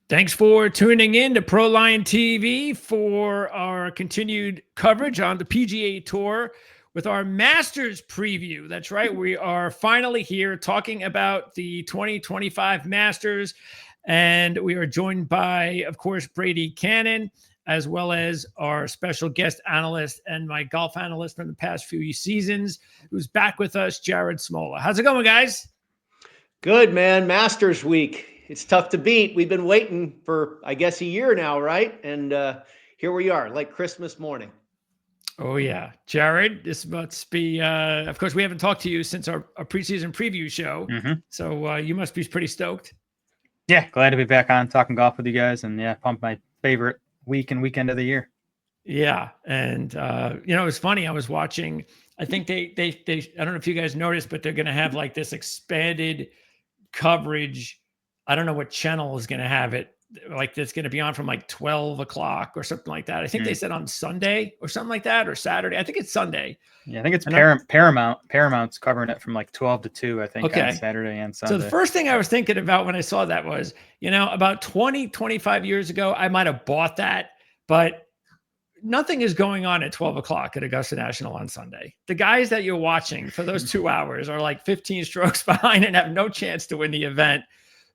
Thanks for tuning in to ProLine TV for our continued coverage on the PGA Tour with our Masters preview. That's right. We are finally here talking about the 2025 Masters, and we are joined by, of course, Brady Cannon, as well as our special guest analyst and my golf analyst from the past few seasons, who's back with us, Jared Smola. How's it going, guys? Good, man. Masters week. It's tough to beat. We've been waiting for, I guess, a year now, right? And here we are, like Christmas morning. Oh, yeah. Jared, this must be, of course, we haven't talked to you since our preseason preview show. So you must be pretty stoked. Yeah, glad to be back on talking golf with you guys. And yeah, pumped my favorite week and weekend of the year. Yeah. And, it was funny. I was watching, I think they I don't know if you guys noticed, but they're going to have like this expanded coverage. I don't know what channel is going to have it. Like it's going to be on from like 12 o'clock or something like that. I think they said on Sunday or something like that, or Saturday. I think it's Sunday. Yeah, I think it's Paramount. Paramount's covering it from like 12 to 2, I think, on Saturday and Sunday. So the first thing I was thinking about when I saw that was, about 20, 25 years ago, I might have bought that, but nothing is going on at 12 o'clock at Augusta National on Sunday. The guys that you're watching for those 2 hours are like 15 strokes behind and have no chance to win the event.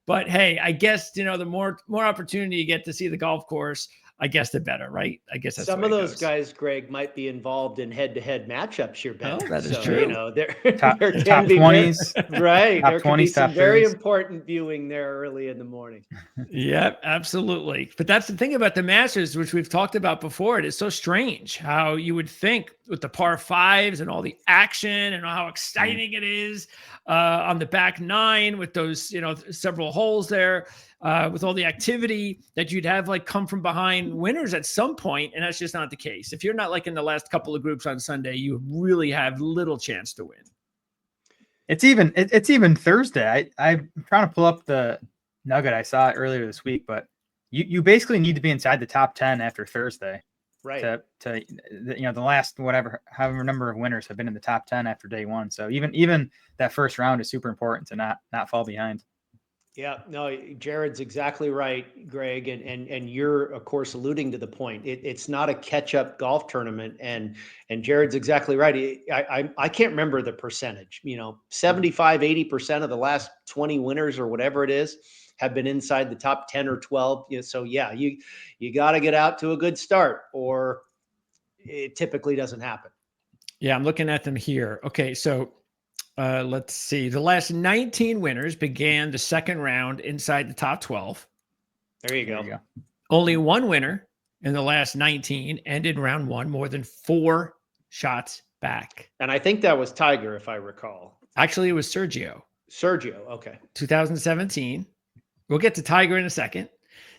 But hey, I guess, the more opportunity you get to see the golf course, I guess the better, right? I guess that's some of those guys, Greg, might be involved in head-to-head matchups. You're betting. Oh, that is true. There top can be 20s, right. Top there can 20s, be some top very 30s. important viewing there early in the morning. Yep, absolutely. But that's the thing about the Masters, which we've talked about before. It is so strange how you would think with the par fives and all the action and how exciting it is on the back nine with those, several holes there. With all the activity that you'd have like come from behind winners at some point, and that's just not the case. If you're not like in the last couple of groups on Sunday, you really have little chance to win. It's even Thursday. I'm trying to pull up the nugget I saw earlier this week, but you basically need to be inside the top 10 after Thursday, right? To the last however number of winners have been in the top 10 after day one. So even that first round is super important to not fall behind. Yeah, no, Jared's exactly right, Greg, and you're of course alluding to the point. It's not a catch-up golf tournament, and Jared's exactly right. I can't remember the percentage. 75, 80% of the last 20 winners or whatever it is have been inside the top 10 or 12. So yeah, you got to get out to a good start, or it typically doesn't happen. Yeah, I'm looking at them here. Okay, so. Let's see. The last 19 winners began the second round inside the top 12. There you go. Only one winner in the last 19 ended round one more than 4 shots back. And I think that was Tiger, if I recall. Actually, it was Sergio. Okay. 2017. We'll get to Tiger in a second.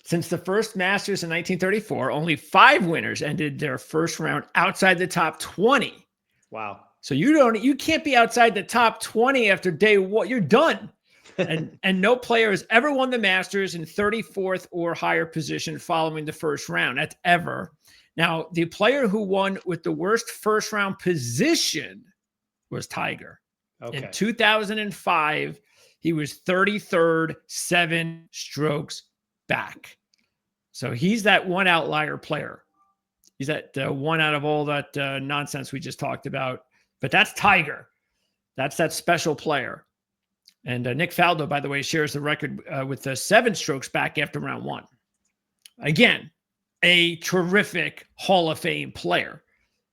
Since the first Masters in 1934, only 5 winners ended their first round outside the top 20. Wow. So you can't be outside the top 20 after day one. You're done. And no player has ever won the Masters in 34th or higher position following the first round. That's ever. Now, the player who won with the worst first round position was Tiger. Okay. In 2005, he was 33rd, 7 strokes back. So he's that one outlier player. He's that one out of all that nonsense we just talked about. But that's Tiger. That's that special player. And Nick Faldo, by the way, shares the record with 7 strokes back after round one. Again, a terrific Hall of Fame player.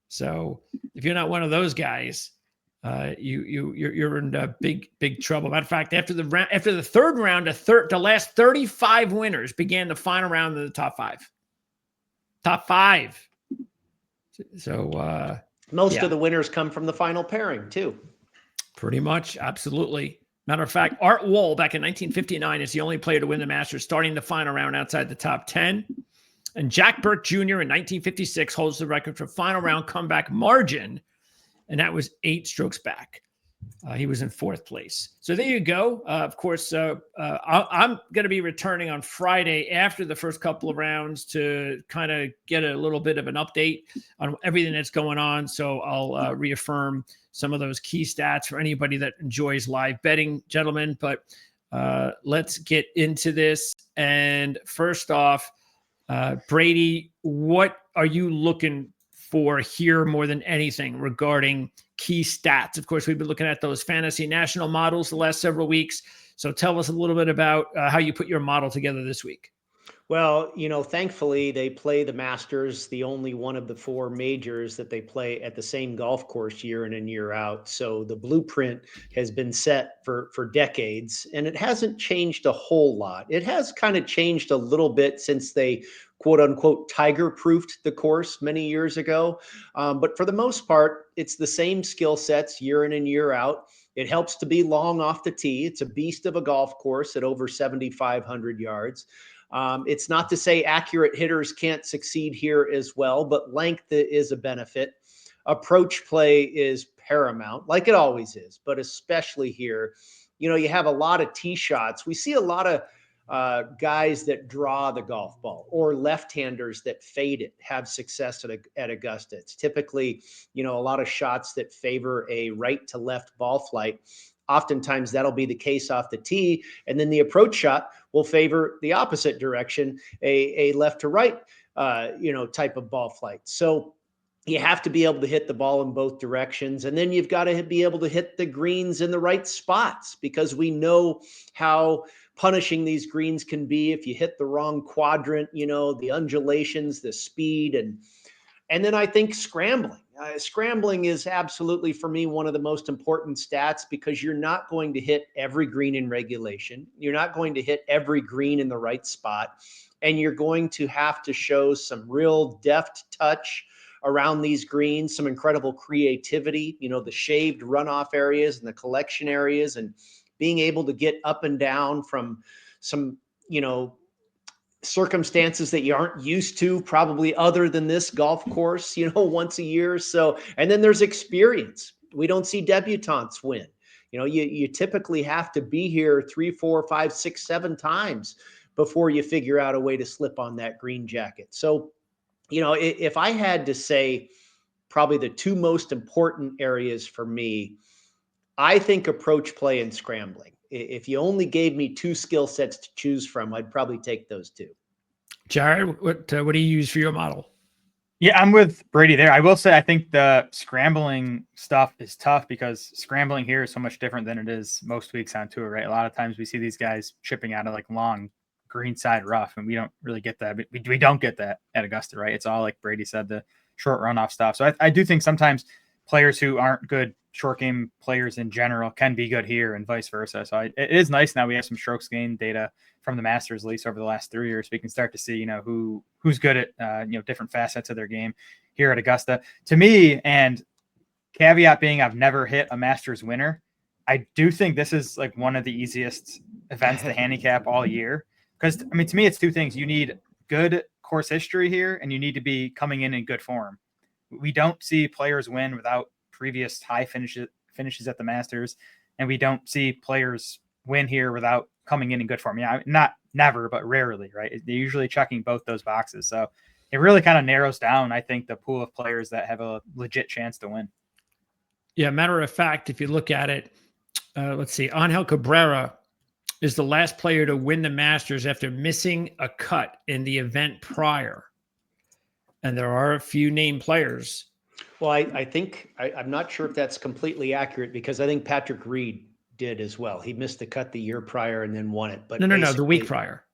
So if you're not one of those guys, you're in big trouble. Matter of fact, after the third round, the last 35 winners began the final round of the top 5. Top 5. So most of the winners come from the final pairing too. Pretty much. Absolutely. Matter of fact, Art Wall back in 1959 is the only player to win the Masters starting the final round outside the top 10. And Jack Burke Jr. in 1956 holds the record for final round comeback margin. And that was 8 strokes back. He was in 4th place. So there you go. Of course, I'm going to be returning on Friday after the first couple of rounds to kind of get a little bit of an update on everything that's going on. So I'll reaffirm some of those key stats for anybody that enjoys live betting, gentlemen. But let's get into this. And first off, Brady, what are you looking for here more than anything regarding key stats? Of course, we've been looking at those fantasy national models the last several weeks. So tell us a little bit about how you put your model together this week. Well, thankfully they play the Masters, the only one of the four majors that they play at the same golf course year in and year out. So the blueprint has been set for decades, and it hasn't changed a whole lot. It has kind of changed a little bit since they quote unquote tiger proofed the course many years ago. But for the most part, it's the same skill sets year in and year out. It helps to be long off the tee. It's a beast of a golf course at over 7,500 yards. It's not to say accurate hitters can't succeed here as well, but length is a benefit. Approach play is paramount, like it always is, but especially here. You have a lot of tee shots. We see a lot of guys that draw the golf ball, or left-handers that fade it have success at Augusta. It's typically, a lot of shots that favor a right to left ball flight. Oftentimes that'll be the case off the tee. And then the approach shot will favor the opposite direction, a left to right, type of ball flight. So you have to be able to hit the ball in both directions. And then you've got to be able to hit the greens in the right spots, because we know how punishing these greens can be if you hit the wrong quadrant, the undulations, the speed, and then I think scrambling. Scrambling is absolutely, for me, one of the most important stats, because you're not going to hit every green in regulation. You're not going to hit every green in the right spot. And you're going to have to show some real deft touch around these greens, some incredible creativity, the shaved runoff areas and the collection areas, and being able to get up and down from some, circumstances that you aren't used to, probably other than this golf course, once a year. So, and then there's experience. We don't see debutantes win. You typically have to be here 3, 4, 5, 6, 7 times before you figure out a way to slip on that green jacket. So, if I had to say probably the two most important areas for me, I think approach play and scrambling. If you only gave me two skill sets to choose from, I'd probably take those two. Jared, what do you use for your model? Yeah, I'm with Brady there. I will say I think the scrambling stuff is tough, because scrambling here is so much different than it is most weeks on tour, right? A lot of times we see these guys chipping out of like long greenside rough, and we don't really get that. We don't get that at Augusta, right? It's all, like Brady said, the short runoff stuff. So I do think sometimes players who aren't good short game players in general can be good here, and vice versa. So it is nice now we have some strokes gain data from the Masters, at least over the last 3 years. We can start to see, who's good at, different facets of their game here at Augusta. To me, and caveat being, I've never hit a Masters winner, I do think this is like one of the easiest events to handicap all year. Because, to me, it's two things. You need good course history here, and you need to be coming in good form. We don't see players win without previous high finishes at the Masters, and we don't see players win here without coming in good form. Yeah, not never, but rarely, right? They're usually checking both those boxes. So it really kind of narrows down, I think, the pool of players that have a legit chance to win. Yeah, matter of fact, if you look at it, let's see, Angel Cabrera is the last player to win the Masters after missing a cut in the event prior. And there are a few named players. Well, I think I'm not sure if that's completely accurate, because I think Patrick Reed did as well. He missed the cut the year prior and then won it. But no, the week prior.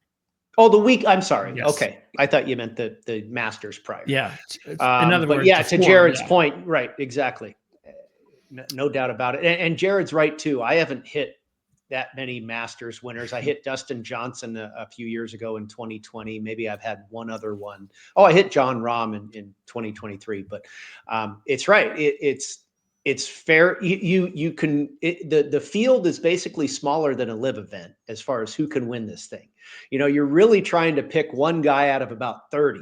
Oh, the week. I'm sorry. Yes. Okay, I thought you meant the Masters prior. Yeah. In other words, yeah, to Jared's point, right? Exactly. No doubt about it. And Jared's right too. I haven't hit that many Masters winners. I hit Dustin Johnson a few years ago in 2020. Maybe I've had one other one. Oh, I hit John Rahm in 2023. But it's right. It's fair. You can. The field is basically smaller than a live event as far as who can win this thing. You're really trying to pick one guy out of about 30,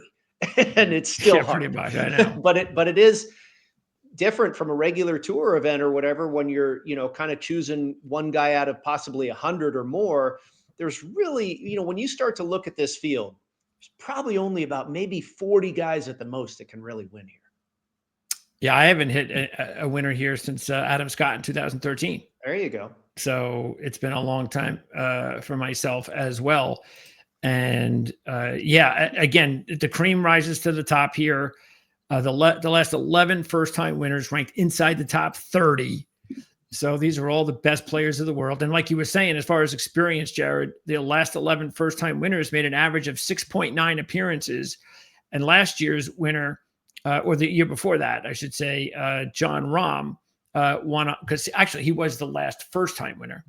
and it's still hard. Pretty much, I know. but it is different from a regular tour event or whatever, when you're, kind of choosing one guy out of possibly 100 or more. There's really, when you start to look at this field, there's probably only about maybe 40 guys at the most that can really win here. Yeah, I haven't hit a winner here since Adam Scott in 2013. There you go. So it's been a long time for myself as well. And again, the cream rises to the top here. The last 11 first-time winners ranked inside the top 30. So these are all the best players of the world. And like you were saying, as far as experience, Jared, the last 11 first-time winners made an average of 6.9 appearances. And last year's winner, or the year before that, I should say, John Rahm won, because actually he was the last first-time winner.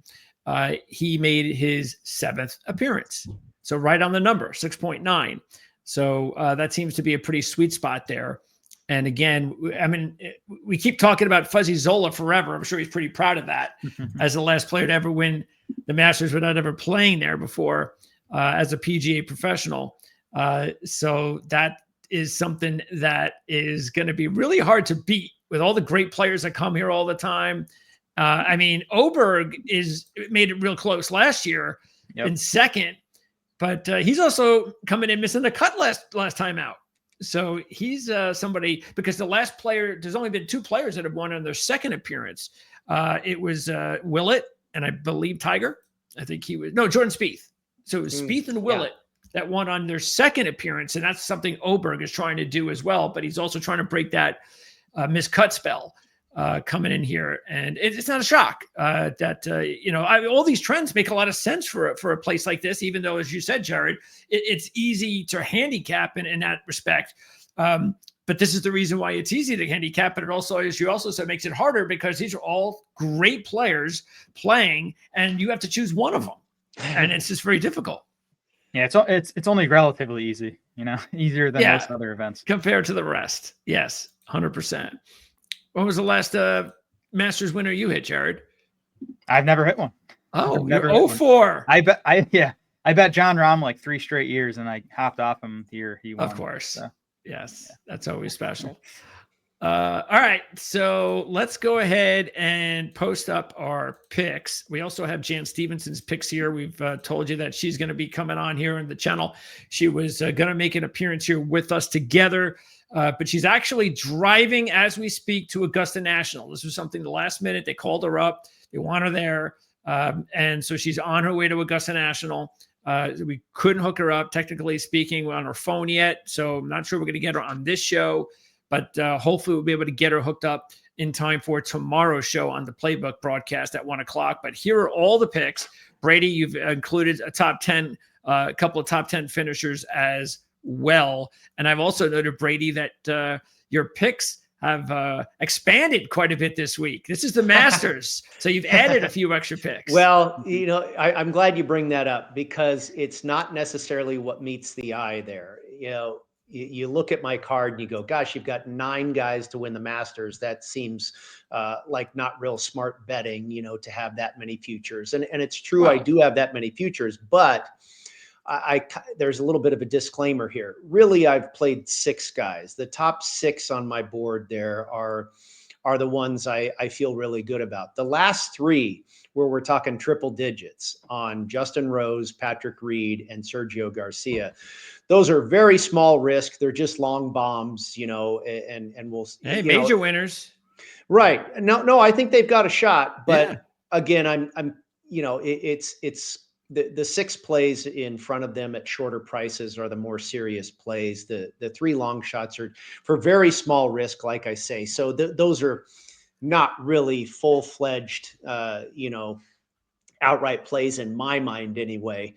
He made his 7th appearance. So right on the number, 6.9. So that seems to be a pretty sweet spot there. And again, I mean, we keep talking about Fuzzy Zola forever. I'm sure he's pretty proud of that as the last player to ever win the Masters without ever playing there before as a PGA professional. So that is something that is going to be really hard to beat with all the great players that come here all the time. I mean, Oberg made it real close last year in second, but he's also coming in missing the cut last time out. So he's somebody, because there's only been 2 players that have won on their second appearance. It was Willett and I believe Tiger. I think Jordan Spieth. So it was Spieth and Willett that won on their second appearance. And that's something Oberg is trying to do as well. But he's also trying to break that miscut spell coming in here. And it's not a shock that, all these trends make a lot of sense for a place like this, even though, as you said, Jared, it's easy to handicap in that respect. But this is the reason why it's easy to handicap. But it also, as you also said, makes it harder because these are all great players playing and you have to choose one of them. And it's just very difficult. Yeah, it's only relatively easy, easier than most other events. Compared to the rest. Yes, 100%. When was the last Masters winner you hit, Jared? I've never hit one. Oh, you're 0-4. I bet John Rahm like 3 straight years, and I hopped off him the year he won. Of course. So. Yes, that's always special. All right, so let's go ahead and post up our picks. We also have Jan Stevenson's picks here. We've told you that she's going to be coming on here in the channel. She was going to make an appearance here with us together. But she's actually driving as we speak to Augusta National. This was something the last minute. They called her up. They want her there. And so she's on her way to Augusta National. We couldn't hook her up, technically speaking, on her phone yet. So I'm not sure we're going to get her on this show. But hopefully we'll be able to get her hooked up in time for tomorrow's show on the Playbook broadcast at 1 o'clock. But here are all the picks. Brady, you've included a couple of top 10 finishers as well. And I've also noted, Brady, that your picks have expanded quite a bit this week. This is the Masters. So you've added a few extra picks. Well, I'm glad you bring that up because it's not necessarily what meets the eye there. You look at my card and you go, gosh, you've got 9 guys to win the Masters. That seems like not real smart betting, to have that many futures. And it's true, I do have that many futures, but there's a little bit of a disclaimer here. Really, I've played 6 guys. The top 6 on my board there are the ones I feel really good about. The last 3, where we're talking triple digits on Justin Rose, Patrick Reed, and Sergio Garcia. Those are very small risk. They're just long bombs, and we'll. Hey, major winners. Right. No, I think they've got a shot. But again, I'm it's the 6 plays in front of them at shorter prices are the more serious plays. The 3 long shots are for very small risk, like I say. So those are not really full-fledged, outright plays in my mind anyway.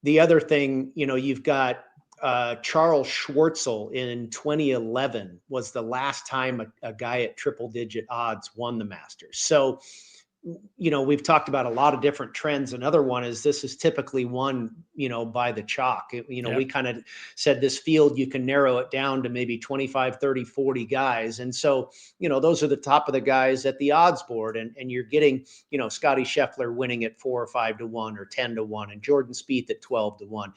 The other thing, you've got Charles Schwartzel in 2011 was the last time a guy at triple-digit odds won the Masters. So, we've talked about a lot of different trends. Another one is this is typically won, by the chalk. We kind of said this field, you can narrow it down to maybe 25, 30, 40 guys. And so, those are the top of the guys at the odds board. And you're getting, Scotty Scheffler winning at 4 or 5 to 1 or 10 to 1 and Jordan Spieth at 12 to 1.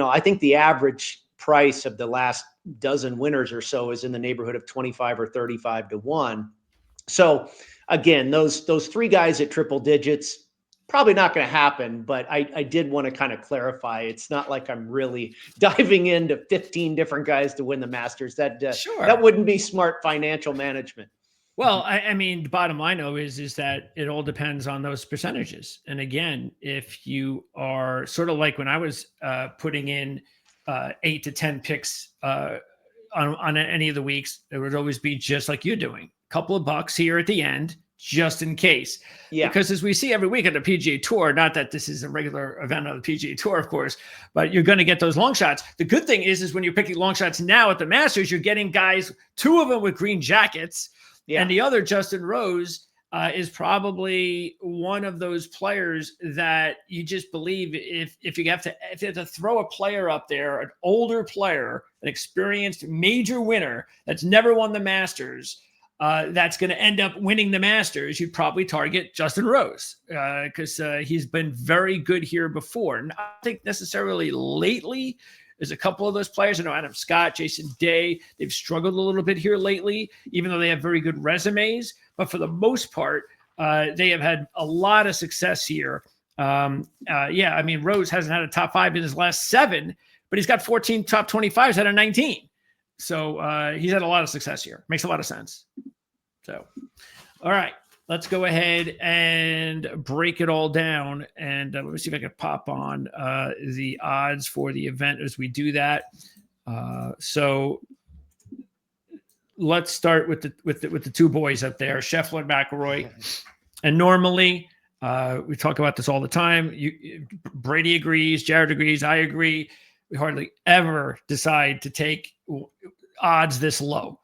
I think the average price of the last dozen winners or so is in the neighborhood of 25 or 35 to 1. So again, those 3 guys at triple digits, probably not going to happen, but I did want to kind of clarify. It's not like I'm really diving into 15 different guys to win the Masters. That wouldn't be smart financial management. Well, I mean, the bottom line though is that it all depends on those percentages. And again, if you are sort of like when I was putting in 8 to 10 picks on any of the weeks, there would always be just like you're doing, a couple of bucks here at the end, just in case. Yeah. Because as we see every week on the PGA Tour, not that this is a regular event on the PGA Tour, of course, but you're going to get those long shots. The good thing is when you're picking long shots now at the Masters, you're getting guys, 2 of them with green jackets. Yeah. And the other, Justin Rose, is probably one of those players that you just believe if you have to throw a player up there, an older player, an experienced major winner that's never won the Masters, that's going to end up winning the Masters, you'd probably target Justin Rose because he's been very good here before. And I think necessarily lately, there's a couple of those players. I know Adam Scott, Jason Day, they've struggled a little bit here lately, even though they have very good resumes. But for the most part, they have had a lot of success here. Yeah, I mean, Rose hasn't had a top 5 in his last 7, but he's got 14 top 25s out of 19. So he's had a lot of success here. Makes a lot of sense. So, all right. Let's go ahead and break it all down. And let me see if I can pop on the odds for the event as we do that. So let's start with the 2 boys up there, Scheffler and McIlroy. And normally we talk about this all the time. Brady agrees, Jared agrees, I agree. We hardly ever decide to take odds this low.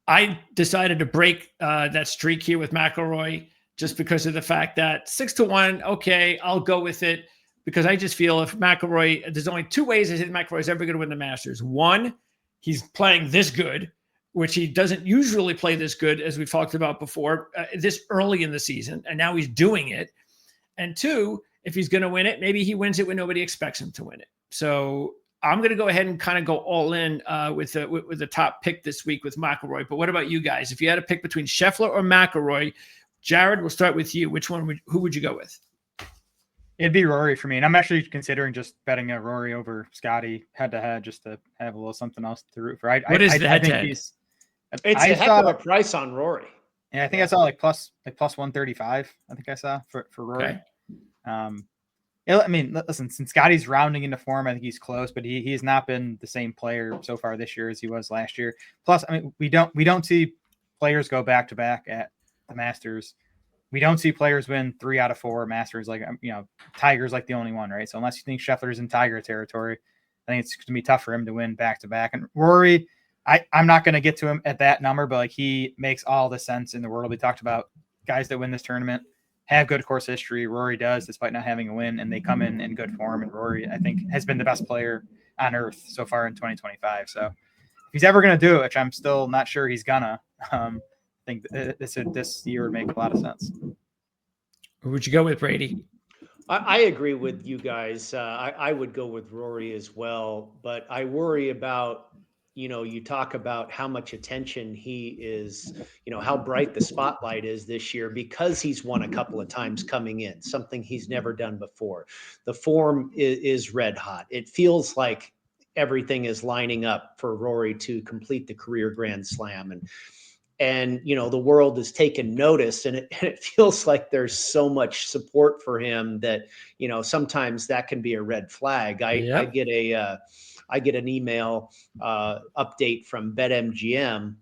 I decided to break that streak here with McIlroy just because of the fact that 6-1, okay, I'll go with it because I just feel if McIlroy, there's only 2 ways I think McIlroy is ever going to win the Masters. 1, he's playing this good, which he doesn't usually play this good, as we've talked about before, this early in the season, and now he's doing it. And 2, if he's going to win it, maybe he wins it when nobody expects him to win it. So I'm going to go ahead and kind of go all in with the top pick this week with McIlroy. But what about you guys? If you had to pick between Scheffler or McIlroy, Jared, we'll start with you. Who would you go with? It'd be Rory for me. And I'm actually considering just betting a Rory over Scotty head to head just to have a little something else to root for. What is the head to head? It's a heck of a price on Rory. Yeah, I think I saw like plus 135. I think I saw for Rory. Okay. I mean, listen, since Scotty's rounding into form, I think he's close, but he has not been the same player so far this year as he was last year. Plus, I mean, we don't see players go back to back at the Masters. We don't see players win 3 out of 4 Masters. Like, Tiger's like the only one, right? So unless you think Scheffler's in Tiger territory, I think it's going to be tough for him to win back to back. And Rory, I'm not going to get to him at that number, but like he makes all the sense in the world. We talked about guys that win this tournament have good course history. Rory does, despite not having a win, and they come in good form. And Rory, I think, has been the best player on earth so far in 2025. So if he's ever going to do it, which I'm still not sure he's gonna, I think this year would make a lot of sense. Who would you go with, Brady? I agree with you guys. I would go with Rory as well, but I worry about, you talk about how much attention he is, how bright the spotlight is this year because he's won a couple of times coming in, something he's never done before. The form is red hot. It feels like everything is lining up for Rory to complete the career Grand Slam. And the world has taken notice, and it feels like there's so much support for him that, sometimes that can be a red flag. I get an email update from BetMGM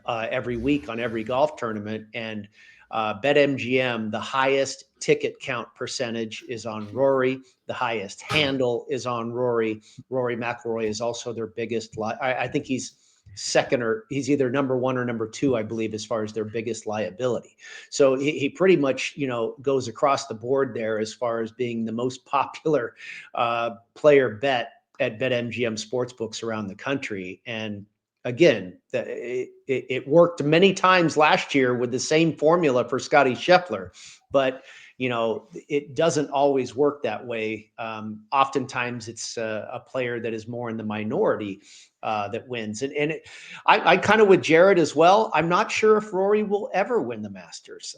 every week on every golf tournament, and BetMGM, the highest ticket count percentage is on Rory. The highest handle is on Rory. Rory McIlroy is also their biggest. I think he's second, or he's either number 1 or number 2, I believe, as far as their biggest liability. So he pretty much, goes across the board there as far as being the most popular player bet at BetMGM sportsbooks around the country. And again, it worked many times last year with the same formula for Scotty Scheffler, but it doesn't always work that way. Oftentimes it's a player that is more in the minority that wins. And I kind of with Jared as well. I'm not sure if Rory will ever win the Masters.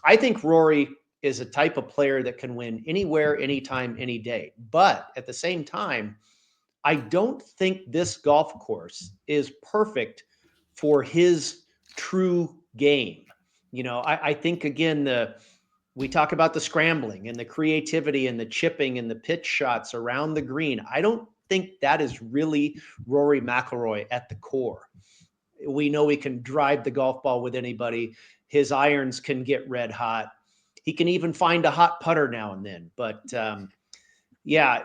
I think Rory is a type of player that can win anywhere, anytime, any day. But at the same time, I don't think this golf course is perfect for his true game. You know, I think again, we talk about the scrambling and the creativity and the chipping and the pitch shots around the green. I don't think that is really Rory McIlroy at the core. We know he can drive the golf ball with anybody. His irons can get red hot. He can even find a hot putter now and then. But yeah,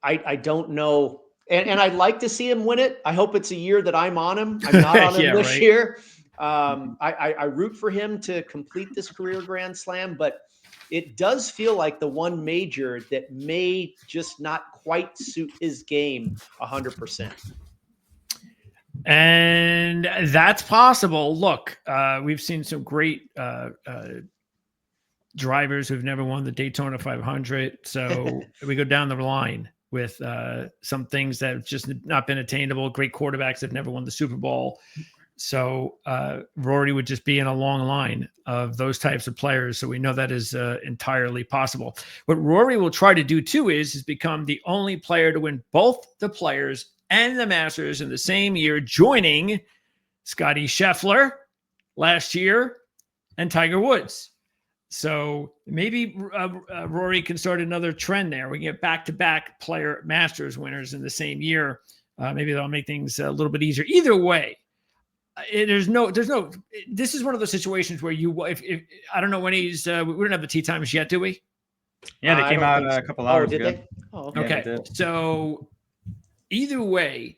I don't know. And I'd like to see him win it. I hope it's a year that I'm on him. I'm not on him this year. I root for him to complete this career Grand Slam, but it does feel like the one major that may just not quite suit his game 100%. And that's possible. Look, we've seen some great drivers who've never won the Daytona 500. So we go down the line with some things that have just not been attainable. Great quarterbacks that have never won the Super Bowl. So Rory would just be in a long line of those types of players. So we know that is entirely possible. What Rory will try to do too is become the only player to win both the Players and the Masters in the same year, joining Scotty Scheffler last year and Tiger Woods. So maybe Rory can start another trend there. We can get back-to-back player Masters winners in the same year. Maybe that'll make things a little bit easier. Either way, this is one of those situations where if I don't know when he's, we don't have the tee times yet, do we? Yeah, they came out a couple hours ago. They? Oh, okay. Yeah, So either way,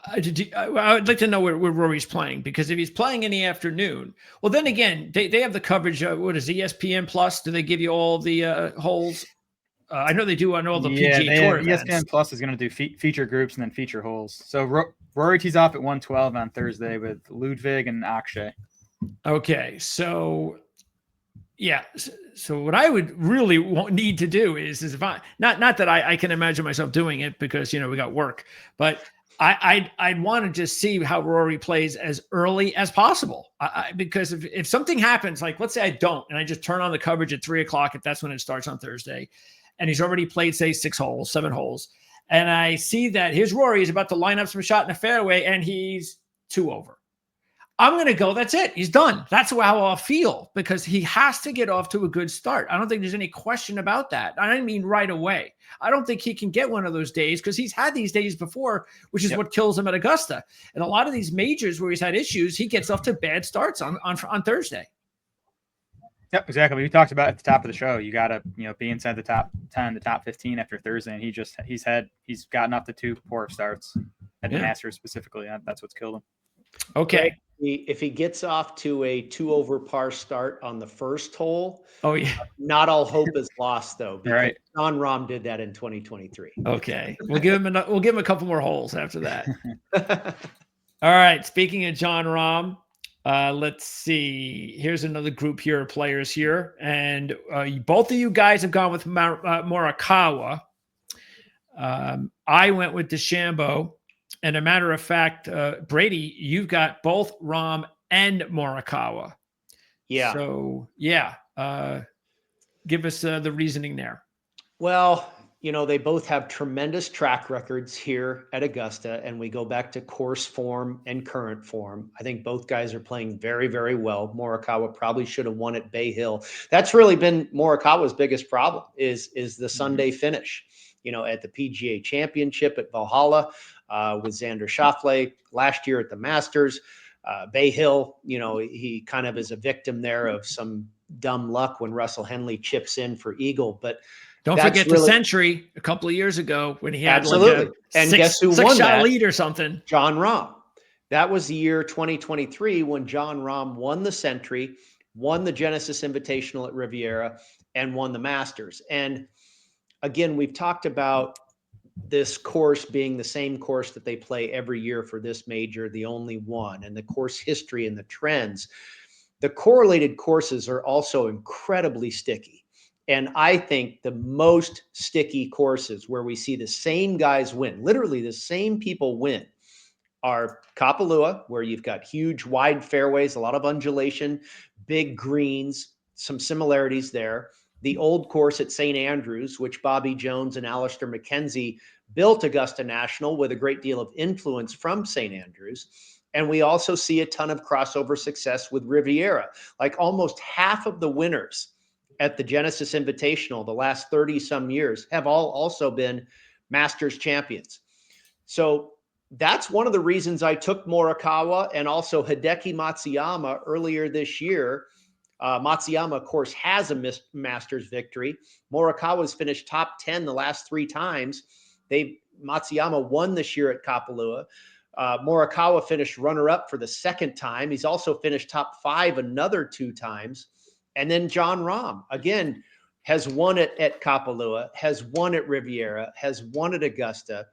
I would like to know where Rory's playing, because if he's playing in the afternoon, well, then again, they have the coverage. What is ESPN Plus? Do they give you all the holes? I know they do on all the PGA Tour events. ESPN Plus is going to do feature groups and then feature holes. So Rory tees off at 1:12 on Thursday with Ludwig and Akshay. Okay, so yeah. So what I would really need to do is if I not that I can imagine myself doing it, because we got work, but I'd want to just see how Rory plays as early as possible. Because if something happens, like let's say I don't, and I just turn on the coverage at 3:00, if that's when it starts on Thursday, and he's already played, say, 7 holes, and I see that here's Rory, he's about to line up some shot in the fairway, and he's 2 over. I'm going to go, that's it. He's done. That's how I'll feel, because he has to get off to a good start. I don't think there's any question about that. I mean right away. I don't think he can get one of those days, because he's had these days before, which is what kills him at Augusta. And a lot of these majors where he's had issues, he gets off to bad starts on Thursday. Yep, exactly. We talked about at the top of the show. You got to, be inside the top 10, the top 15 after Thursday, and he's gotten up to 2 poor starts at the Masters specifically. That's what's killed him. Okay. If he gets off to a 2 over par start on the first hole, not all hope is lost, though, because right. Jon Rahm did that in 2023. Okay, we'll give him a couple more holes after that. All right. Speaking of Jon Rahm, let's see. Here's another group here of players here, and both of you guys have gone with Morikawa. I went with DeChambeau. And a matter of fact, Brady, you've got both Rahm and Morikawa. Yeah. So, give us the reasoning there. Well, they both have tremendous track records here at Augusta, and we go back to course form and current form. I think both guys are playing very, very well. Morikawa probably should have won at Bay Hill. That's really been Morikawa's biggest problem is the Sunday finish, at the PGA Championship at Valhalla. With Xander Schauffele last year at the Masters, Bay Hill, he kind of is a victim there of some dumb luck when Russell Henley chips in for eagle. But don't forget the Century a couple of years ago when he had guess who won that lead or something? Jon Rahm. That was the year 2023 when Jon Rahm won the Century, won the Genesis Invitational at Riviera, and won the Masters. And again, we've talked about this course being the same course that they play every year for this major, the only one, and the course history and the trends. The correlated courses are also incredibly sticky. And I think the most sticky courses where we see the same guys win, literally the same people win, are Kapalua, where you've got huge wide fairways, a lot of undulation, big greens, some similarities there. The old course at St. Andrews, which Bobby Jones and Alistair McKenzie built Augusta National with a great deal of influence from St. Andrews. And we also see a ton of crossover success with Riviera. Like almost half of the winners at the Genesis Invitational the last 30 some years have all also been Masters champions. So that's one of the reasons I took Morikawa and also Hideki Matsuyama earlier this year. Matsuyama, of course, has a Masters victory. Morikawa's finished top 10 the last 3 times. Matsuyama won this year at Kapalua. Morikawa finished runner-up for the 2nd time. He's also finished top 5 another 2 times. And then Jon Rahm, again, has won it at Kapalua, has won at Riviera, has won at Augusta.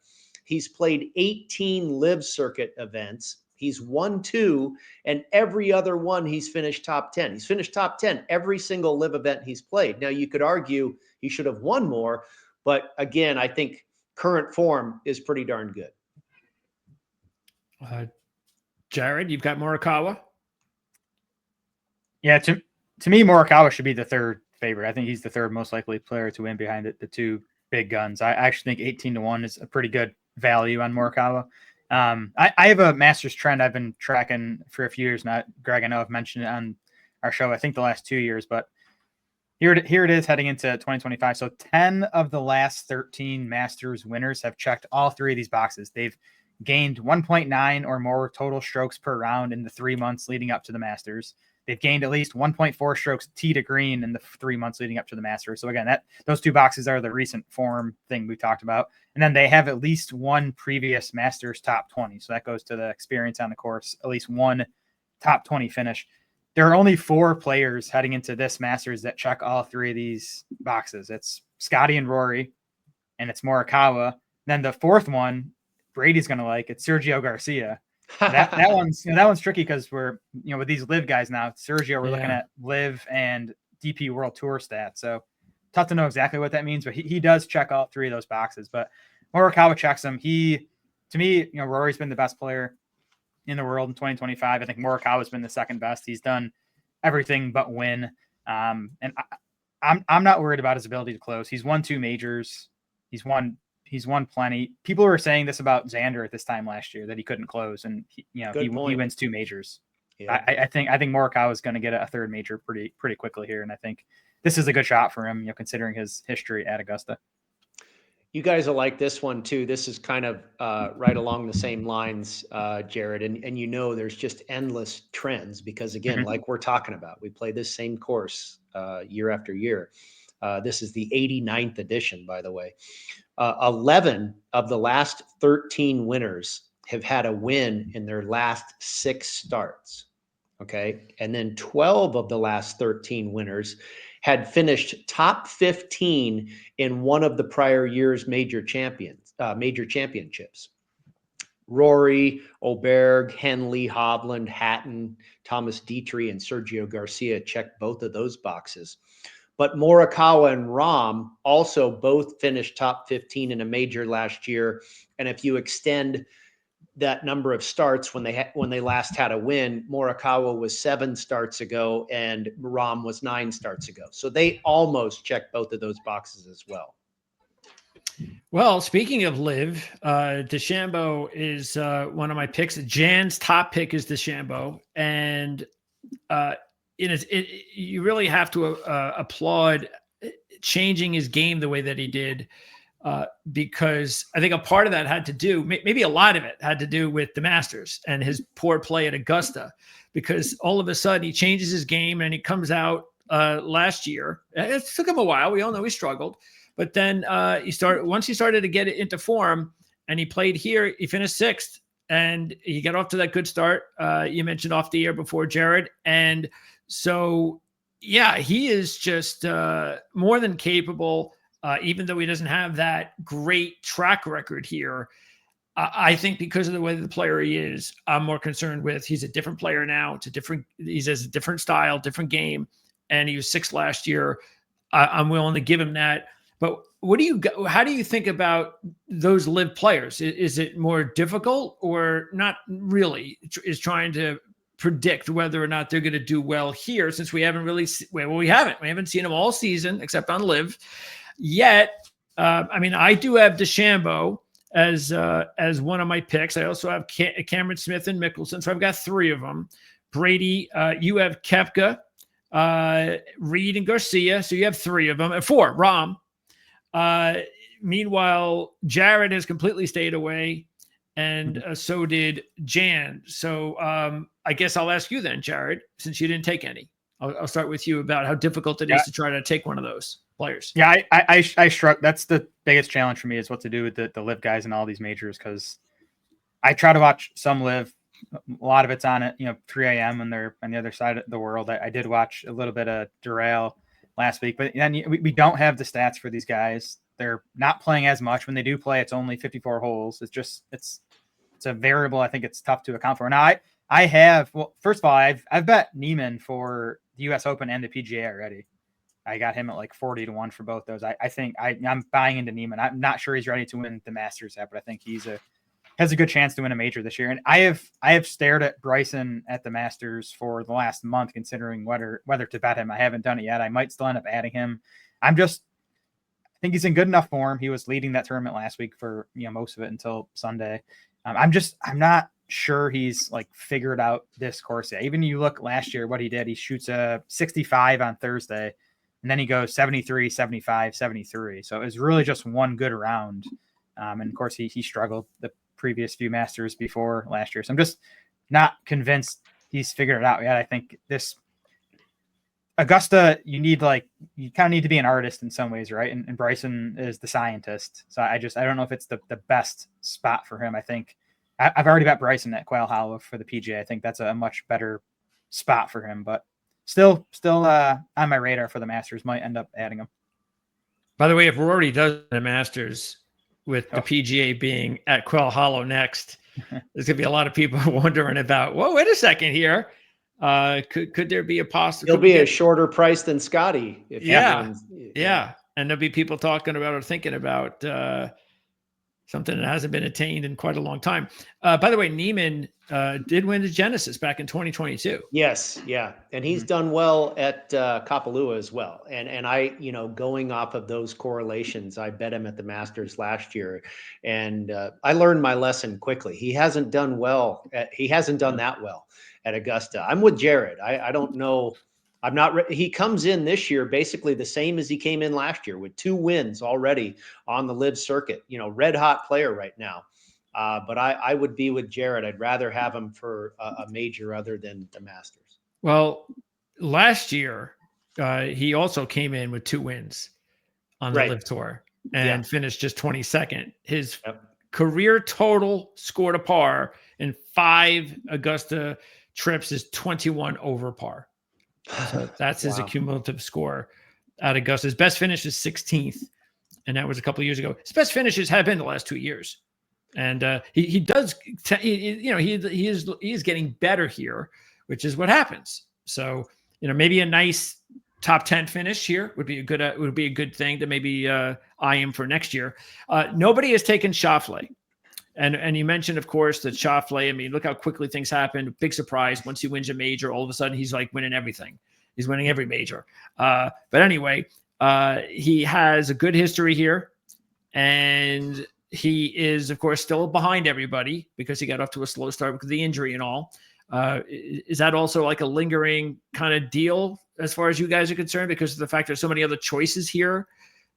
He's played 18 live circuit events. He's won 2, and every other one he's finished top 10. He's finished top 10 every single live event he's played. Now, you could argue he should have won more, but again, I think current form is pretty darn good. Jared, you've got Morikawa? Yeah, to me, Morikawa should be the 3rd favorite. I think he's the 3rd most likely player to win behind the 2 big guns. I actually think 18-1 is a pretty good value on Morikawa. I have a Masters trend I've been tracking for a few years now. Greg, I know I've mentioned it on our show, I think the last 2 years, but here it is heading into 2025. So 10 of the last 13 Masters winners have checked all 3 of these boxes. They've gained 1.9 or more total strokes per round in the 3 months leading up to the Masters. They've gained at least 1.4 strokes tee to green in the 3 months leading up to the Masters. So again, those 2 boxes are the recent form thing we talked about. And then they have at least 1 previous Masters top 20. So that goes to the experience on the course, at least 1 top 20 finish. There are only 4 players heading into this Masters that check all 3 of these boxes. It's Scotty and Rory, and it's Morikawa. Then the 4th one, Brady's going to like, it's Sergio Garcia. that one's tricky because we're, with these live guys now, Sergio, we're looking at live and DP World Tour stats. So tough to know exactly what that means, but he does check all 3 of those boxes. But Morikawa checks them. To me, Rory's been the best player in the world in 2025. I think Morikawa's been the 2nd best. He's done everything but win. And I'm not worried about his ability to close. He's won 2 majors. He's won plenty. People were saying this about Xander at this time last year, that he couldn't close, and he wins 2 majors. Yeah. I think Morikawa is going to get a 3rd major pretty quickly here, and I think this is a good shot for him, considering his history at Augusta. You guys will like this one too. This is kind of right along the same lines, Jared, and there's just endless trends because again, like we're talking about, we play this same course year after year. This is the 89th edition, by the way. 11 of the last 13 winners have had a win in their last 6 starts. Okay. And then 12 of the last 13 winners had finished top 15 in one of the prior year's major championships. Rory, Oberg, Henley, Hovland, Hatton, Thomas Dietrich, and Sergio Garcia checked both of those boxes. But Morikawa and Rahm also both finished top 15 in a major last year. And if you extend that number of starts when they last had a win, Morikawa was 7 starts ago and Rahm was 9 starts ago. So they almost checked both of those boxes as well. Well, speaking of live, DeChambeau is one of my picks. Jan's top pick is DeChambeau, and you really have to applaud changing his game the way that he did, because I think a part of that had to do, maybe a lot of it had to do with the Masters and his poor play at Augusta, because all of a sudden he changes his game and he comes out last year. It took him a while. We all know he struggled, but then once he started to get it into form and he played here, he finished 6th and he got off to that good start. You mentioned off the air before, Jared. And so, yeah, he is just more than capable, even though he doesn't have that great track record here. I think because of the way the player he is, I'm more concerned with he's a different player now. He has a different style, different game, and he was 6th last year. I'm willing to give him that. But how do you think about those live players? Is it more difficult or not really? Is trying to predict whether or not they're going to do well here, since we haven't really we haven't seen them all season except on live yet. I mean, I do have DeChambeau as one of my picks. I also have Cameron Smith and Mickelson, so I've got 3 of them. Brady, you have Koepka, Reed, and Garcia, so you have 3 of them. And 4, Rahm. Meanwhile, Jared has completely stayed away, and so did Jan. So I guess I'll ask you then, Jared, since you didn't take any. I'll start with you about how difficult it is to try to take one of those players. Yeah, I struck. That's the biggest challenge for me, is what to do with the live guys in all these majors, because I try to watch some live. A lot of it's on at 3 a.m. when they're on the other side of the world. I did watch a little bit of Durrell last week, but then we don't have the stats for these guys. They're not playing as much. When they do play, it's only 54 holes. It's a variable I think it's tough to account for. Now I have, well, first of all, I've bet Neiman for the U.S. Open and the PGA already. I got him at like 40-1 for both those. I think I'm buying into Neiman. I'm not sure he's ready to win the Masters yet, but I think has a good chance to win a major this year. And I have stared at Bryson at the Masters for the last month, considering whether to bet him. I haven't done it yet. I might still end up adding him. I think he's in good enough form. He was leading that tournament last week for most of it until Sunday. I'm not sure he's like figured out this course yet. Even you look last year, what he did, he shoots a 65 on Thursday, and then he goes 73, 75, 73. So it was really just one good round. And of course he struggled the previous few Masters before last year. So I'm just not convinced he's figured it out yet. I think this Augusta, you kind of need to be an artist in some ways, right? And Bryson is the scientist. So I don't know if it's the best spot for him. I think I've already bet Bryson at Quail Hollow for the PGA. I think that's a much better spot for him, but still on my radar for the Masters. Might end up adding him. By the way, if Rory does the Masters with the PGA being at Quail Hollow next, there's going to be a lot of people wondering about, well, wait a second here. Could there be a possible? He'll be a shorter price than Scotty. If yeah. And there'll be people talking about or thinking about something that hasn't been attained in quite a long time. By the way, Neiman did win the Genesis back in 2022. Yes, yeah, and he's done well at Kapalua as well. And I, going off of those correlations, I bet him at the Masters last year, and I learned my lesson quickly. He hasn't done well. He hasn't done that well at Augusta. I'm with Jared. I don't know. I'm not. He comes in this year basically the same as he came in last year, with 2 wins already on the live circuit. Red hot player right now. But I would be with Jared. I'd rather have him for a major other than the Masters. Well, last year he also came in with 2 wins on the live tour and finished just 22nd. His career total scored a par in 5 Augusta trips is 21 over par. So that's his cumulative score at Augusta. His best finish is 16th, and that was a couple of years ago. His best finishes have been the last 2 years, and he is getting better here, which is what happens. So maybe a nice top 10 finish here would be a good thing to maybe eye him for next year. Nobody has taken Schauffele. And you mentioned, of course, that Schauffele, I mean, look how quickly things happen. Big surprise. Once he wins a major, all of a sudden he's like winning everything. He's winning every major. But anyway, he has a good history here. And he is, of course, still behind everybody because he got off to a slow start because of the injury and all. Is that also like a lingering kind of deal as far as you guys are concerned, because of the fact there's so many other choices here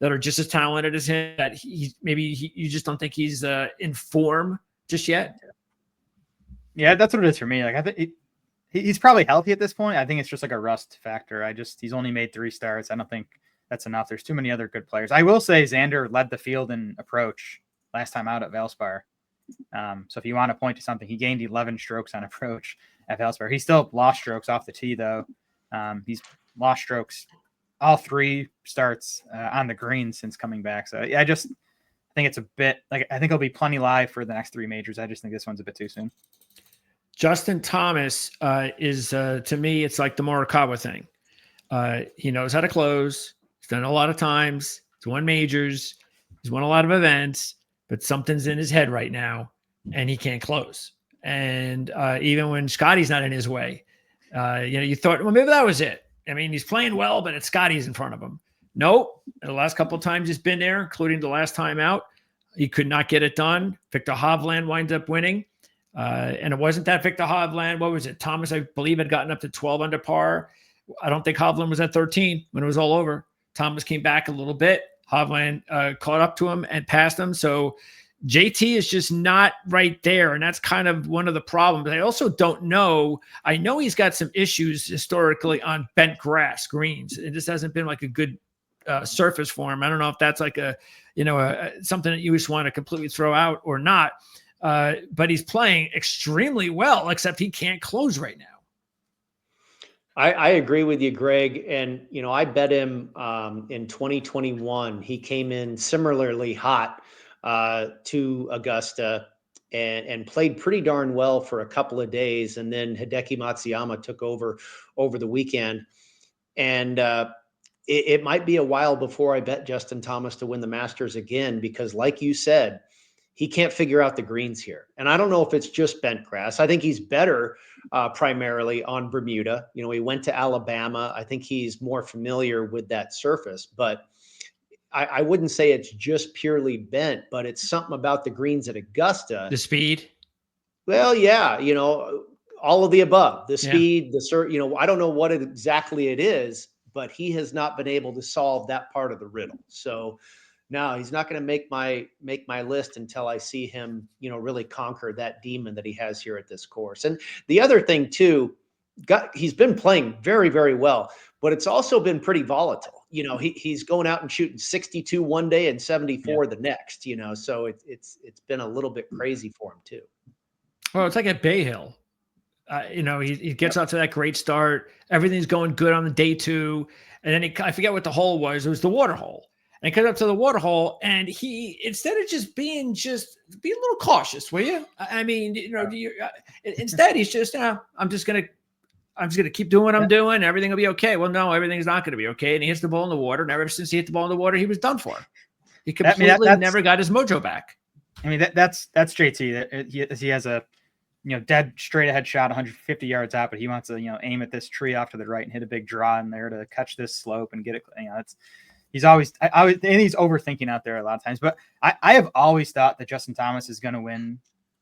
that are just as talented as him, that you just don't think he's in form just yet? Yeah, that's what it is for me. Like, I think he's probably healthy at this point. I think it's just like a rust factor. He's only made 3 starts. I don't think that's enough. There's too many other good players. I will say Xander led the field in approach last time out at Valspar. So if you want to point to something, he gained 11 strokes on approach at Valspar. He still lost strokes off the tee, though. He's lost strokes all 3 starts on the green since coming back. So yeah, I think it's a bit like, I think he'll be plenty live for the next 3 majors. I just think this one's a bit too soon. Justin Thomas is to me, it's like the Morikawa thing. He knows how to close. He's done a lot of times. He's won majors. He's won a lot of events, but something's in his head right now and he can't close. And even when Scotty's not in his way, you thought, well, maybe that was it. I mean, he's playing well, but it's Scotty's in front of him. Nope. The last couple of times he's been there, including the last time out, He could not get it done. Victor Hovland winds up winning. And it wasn't that Victor Hovland. What was it? Thomas, I believe, had gotten up to 12 under par. I don't think Hovland was at 13 when it was all over. Thomas came back a little bit. Hovland caught up to him and passed him. So JT is just not right there. And that's kind of one of the problems. I also don't know. I know he's got some issues historically on bent grass greens. It just hasn't been like a good surface for him. I don't know if that's like something that you just want to completely throw out or not. But he's playing extremely well, except he can't close right now. I agree with you, Greg. And, I bet him in 2021, he came in similarly hot to Augusta and played pretty darn well for a couple of days. And then Hideki Matsuyama took over the weekend. And it might be a while before I bet Justin Thomas to win the Masters again, because like you said, he can't figure out the greens here. And I don't know if it's just bent grass. I think he's better primarily on Bermuda. He went to Alabama. I think he's more familiar with that surface, but I wouldn't say it's just purely bent, but it's something about the greens at Augusta. The speed? Well, yeah, all of the above. The speed, I don't know what exactly it is, but he has not been able to solve that part of the riddle. So no, he's not going to make my list until I see him, really conquer that demon that he has here at this course. And the other thing too, he's been playing very, very well, but it's also been pretty volatile. He's going out and shooting 62 one day and 74 the next. So it's been a little bit crazy for him too. Well, it's like at Bay Hill. He gets out to that great start. Everything's going good on the day 2. And then I forget what the hole was. It was the water hole. And he comes up to the water hole, and he, instead of just be a little cautious, will you? I mean, instead he's just, I'm just gonna keep doing what I'm doing. Everything will be okay. Well, no, everything's not going to be okay. And he hits the ball in the water. And ever since he hit the ball in the water, he was done for. He completely never got his mojo back. I mean, that's JT. He has a dead straight ahead shot, 150 yards out, but he wants to aim at this tree off to the right and hit a big draw in there to catch this slope and get it. He's always, and he's overthinking out there a lot of times. But I have always thought that Justin Thomas is going to win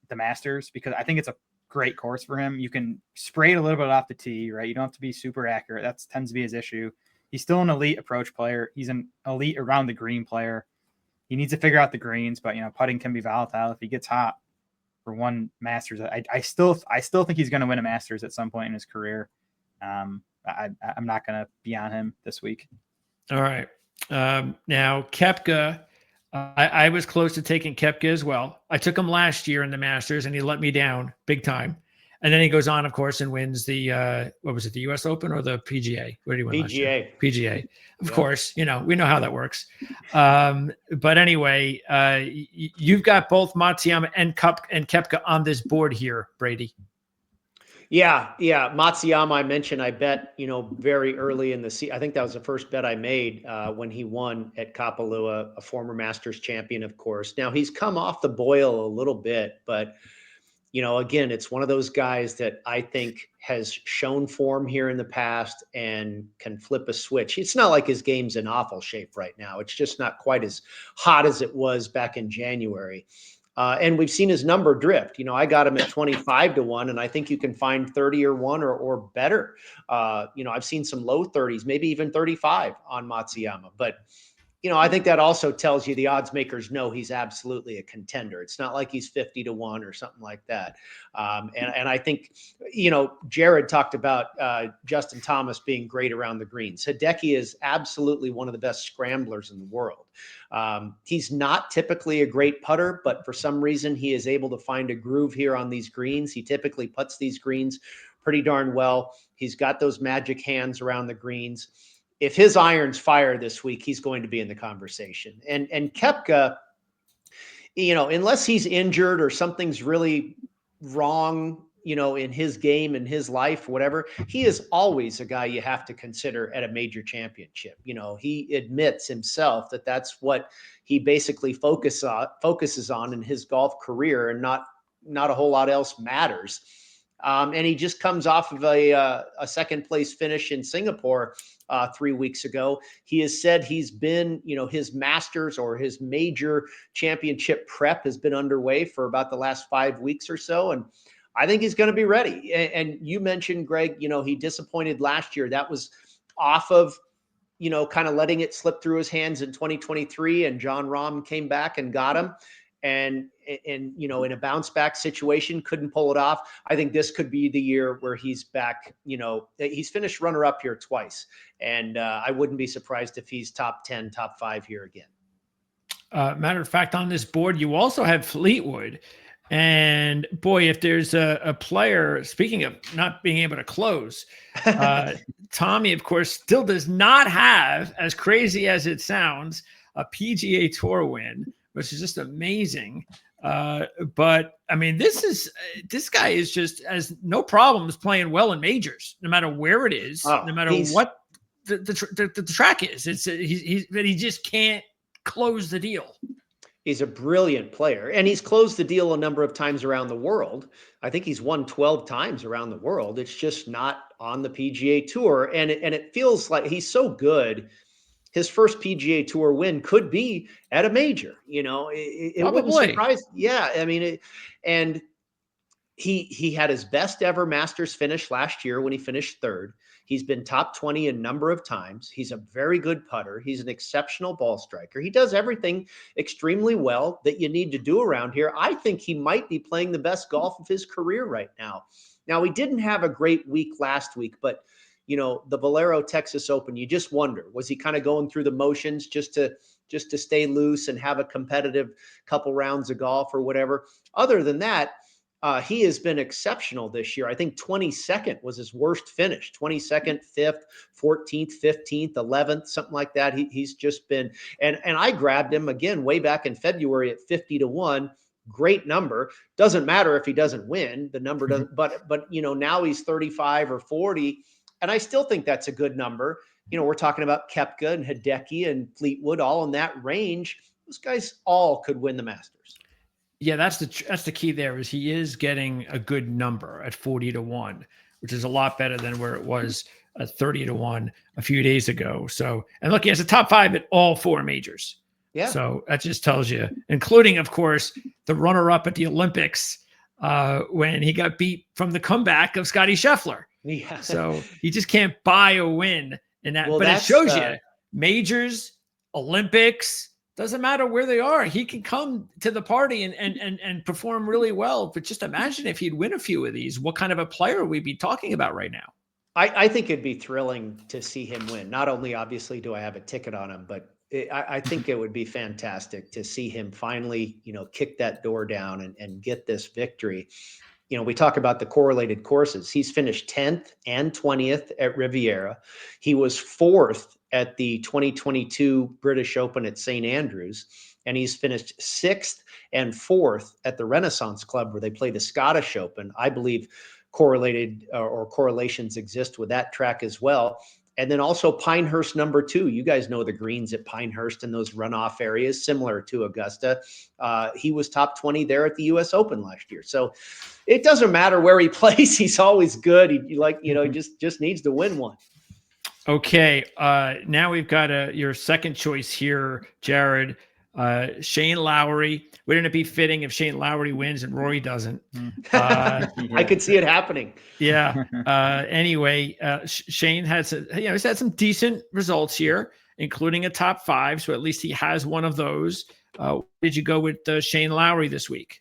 the Masters because I think it's a great course for him. You can spray it a little bit off the tee, right? You don't have to be super accurate. That tends to be his issue. He's still an elite approach player. He's an elite around the green player. He needs to figure out the greens, but putting can be volatile if he gets hot for one Masters. I still think he's going to win a Masters at some point in his career. I'm not going to be on him this week. All right. Now Koepka, I was close to taking Koepka as well. I took him last year in the Masters and he let me down big time. And then he goes on, of course, and wins the, what was it? The US Open or the PGA? Where did he win last year? PGA. Of course, we know how that works. But anyway, you've got both Matsuyama and Koepka on this board here, Brady. Yeah. Matsuyama, I mentioned, I bet, very early in the season. I think that was the first bet I made when he won at Kapalua, a former Masters champion, of course. Now he's come off the boil a little bit, but, again, it's one of those guys that I think has shown form here in the past and can flip a switch. It's not like his game's in awful shape right now. It's just not quite as hot as it was back in January. And we've seen his number drift. I got him at 25-1, and I think you can find 30 or 1 or better. I've seen some low 30s, maybe even 35 on Matsuyama. But, I think that also tells you the odds makers know he's absolutely a contender. It's not like he's 50-1 or something like that. And I think, Jared talked about Justin Thomas being great around the greens. Hideki is absolutely one of the best scramblers in the world. He's not typically a great putter, but for some reason he is able to find a groove here on these greens. He typically putts these greens pretty darn well. He's got those magic hands around the greens. If his irons fire this week, he's going to be in the conversation. And Koepka, unless he's injured or something's really wrong, in his game, in his life, whatever, he is always a guy you have to consider at a major championship. He admits himself that that's what he basically focuses on in his golf career, and not a whole lot else matters. And he just comes off of a second place finish in Singapore 3 weeks ago. He has said he's been, his Masters or his major championship prep has been underway for about the last 5 weeks or so. And I think he's going to be ready. And you mentioned, Greg, he disappointed last year. That was off of, kind of letting it slip through his hands in 2023, and John Rahm came back and got him. And in a bounce back situation, couldn't pull it off. I think this could be the year where he's back. He's finished runner up here twice, and I wouldn't be surprised if he's top 10, top 5 here again. Matter of fact, on this board, you also have Fleetwood. And boy, if there's a player, speaking of not being able to close, Tommy, of course, still does not have, as crazy as it sounds, a PGA Tour win, which is just amazing. But I mean, this guy is just has no problems playing well in majors, no matter where it is, no matter what the track is. He just can't close the deal. He's a brilliant player, and he's closed the deal a number of times around the world. I think he's won 12 times around the world. It's just not on the PGA Tour, and it feels like he's so good. His first PGA Tour win could be at a major. It wouldn't surprise. Yeah, I mean, and he had his best ever Masters finish last year when he finished third. He's been top 20 a number of times. He's a very good putter. He's an exceptional ball striker. He does everything extremely well that you need to do around here. I think he might be playing the best golf of his career right now. Now, he didn't have a great week last week, but the Valero Texas Open, you just wonder, was he kind of going through the motions just to stay loose and have a competitive couple rounds of golf or whatever? Other than that, he has been exceptional this year. I think 22nd was his worst finish. 22nd, 5th, 14th, 15th, 11th, something like that. He's just been, and I grabbed him again way back in February at 50-1. Great number. Doesn't matter if he doesn't win. The number doesn't, but now he's 35 or 40. And I still think that's a good number. We're talking about Koepka and Hideki and Fleetwood, all in that range. Those guys all could win the Masters. Yeah, that's the key there is he is getting a good number at 40-1, which is a lot better than where it was at 30-1 a few days ago. So, and look, he has a top 5 at all 4 majors. Yeah. So that just tells you, including, of course, the runner-up at the Olympics when he got beat from the comeback of Scottie Scheffler. Yeah. So he just can't buy a win in that. Well, but it shows you majors, Olympics, doesn't matter where they are. He can come to the party and perform really well. But just imagine if he'd win a few of these, what kind of a player we'd be talking about right now. I think it'd be thrilling to see him win. Not only, obviously, do I have a ticket on him, but I think it would be fantastic to see him finally, kick that door down and get this victory. We talk about the correlated courses. He's finished 10th and 20th at Riviera. He was 4th at the 2022 British Open at St. Andrews. And he's finished 6th and 4th at the Renaissance Club where they play the Scottish Open. I believe correlated or correlations exist with that track as well. And then also Pinehurst number 2. You guys know the greens at Pinehurst and those runoff areas, similar to Augusta. He was top 20 there at the U.S. Open last year. So it doesn't matter where he plays. He's always good. He just needs to win one. Okay. Now we've got your second choice here, Jared. Shane Lowry. Wouldn't it be fitting if Shane Lowry wins and Rory doesn't? I could see it happening. Yeah. Anyway, Shane has he's had some decent results here, including a top 5. So at least he has one of those. Did you go with Shane Lowry this week?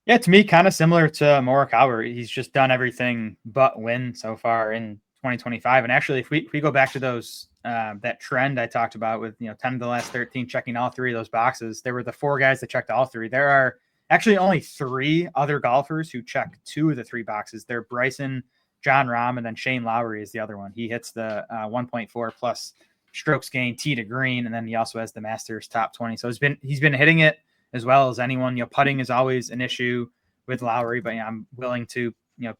Yeah, to me, kind of similar to Morikawa. He's just done everything but win so far in 2025. And actually, if we go back to those that trend I talked about with 10 of the last 13 checking all 3 of those boxes, there were the 4 guys that checked all 3. There are actually only 3 other golfers who check 2 of the 3 boxes. They're Bryson, John Rahm, and then Shane Lowry is the other one. He hits the 1.4 plus strokes gained tee to green, and then he also has the Masters top 20. So he's been hitting it as well as anyone. Putting is always an issue with Lowry, but I'm willing to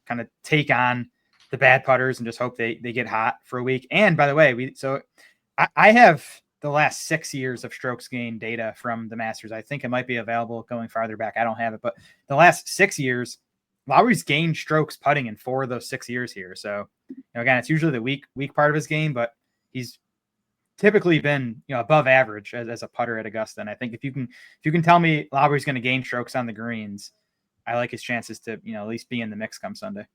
kind of take on the bad putters and just hope they get hot for a week. And by the way, I have the last 6 years of strokes gained data from the Masters. I think it might be available going farther back. I don't have it, but the last 6 years, Lowry's gained strokes putting in 4 of those 6 years here. So, again, it's usually the weak part of his game, but he's typically been above average as a putter at Augusta. And I think if you can tell me Lowry's going to gain strokes on the greens, I like his chances to at least be in the mix come Sunday.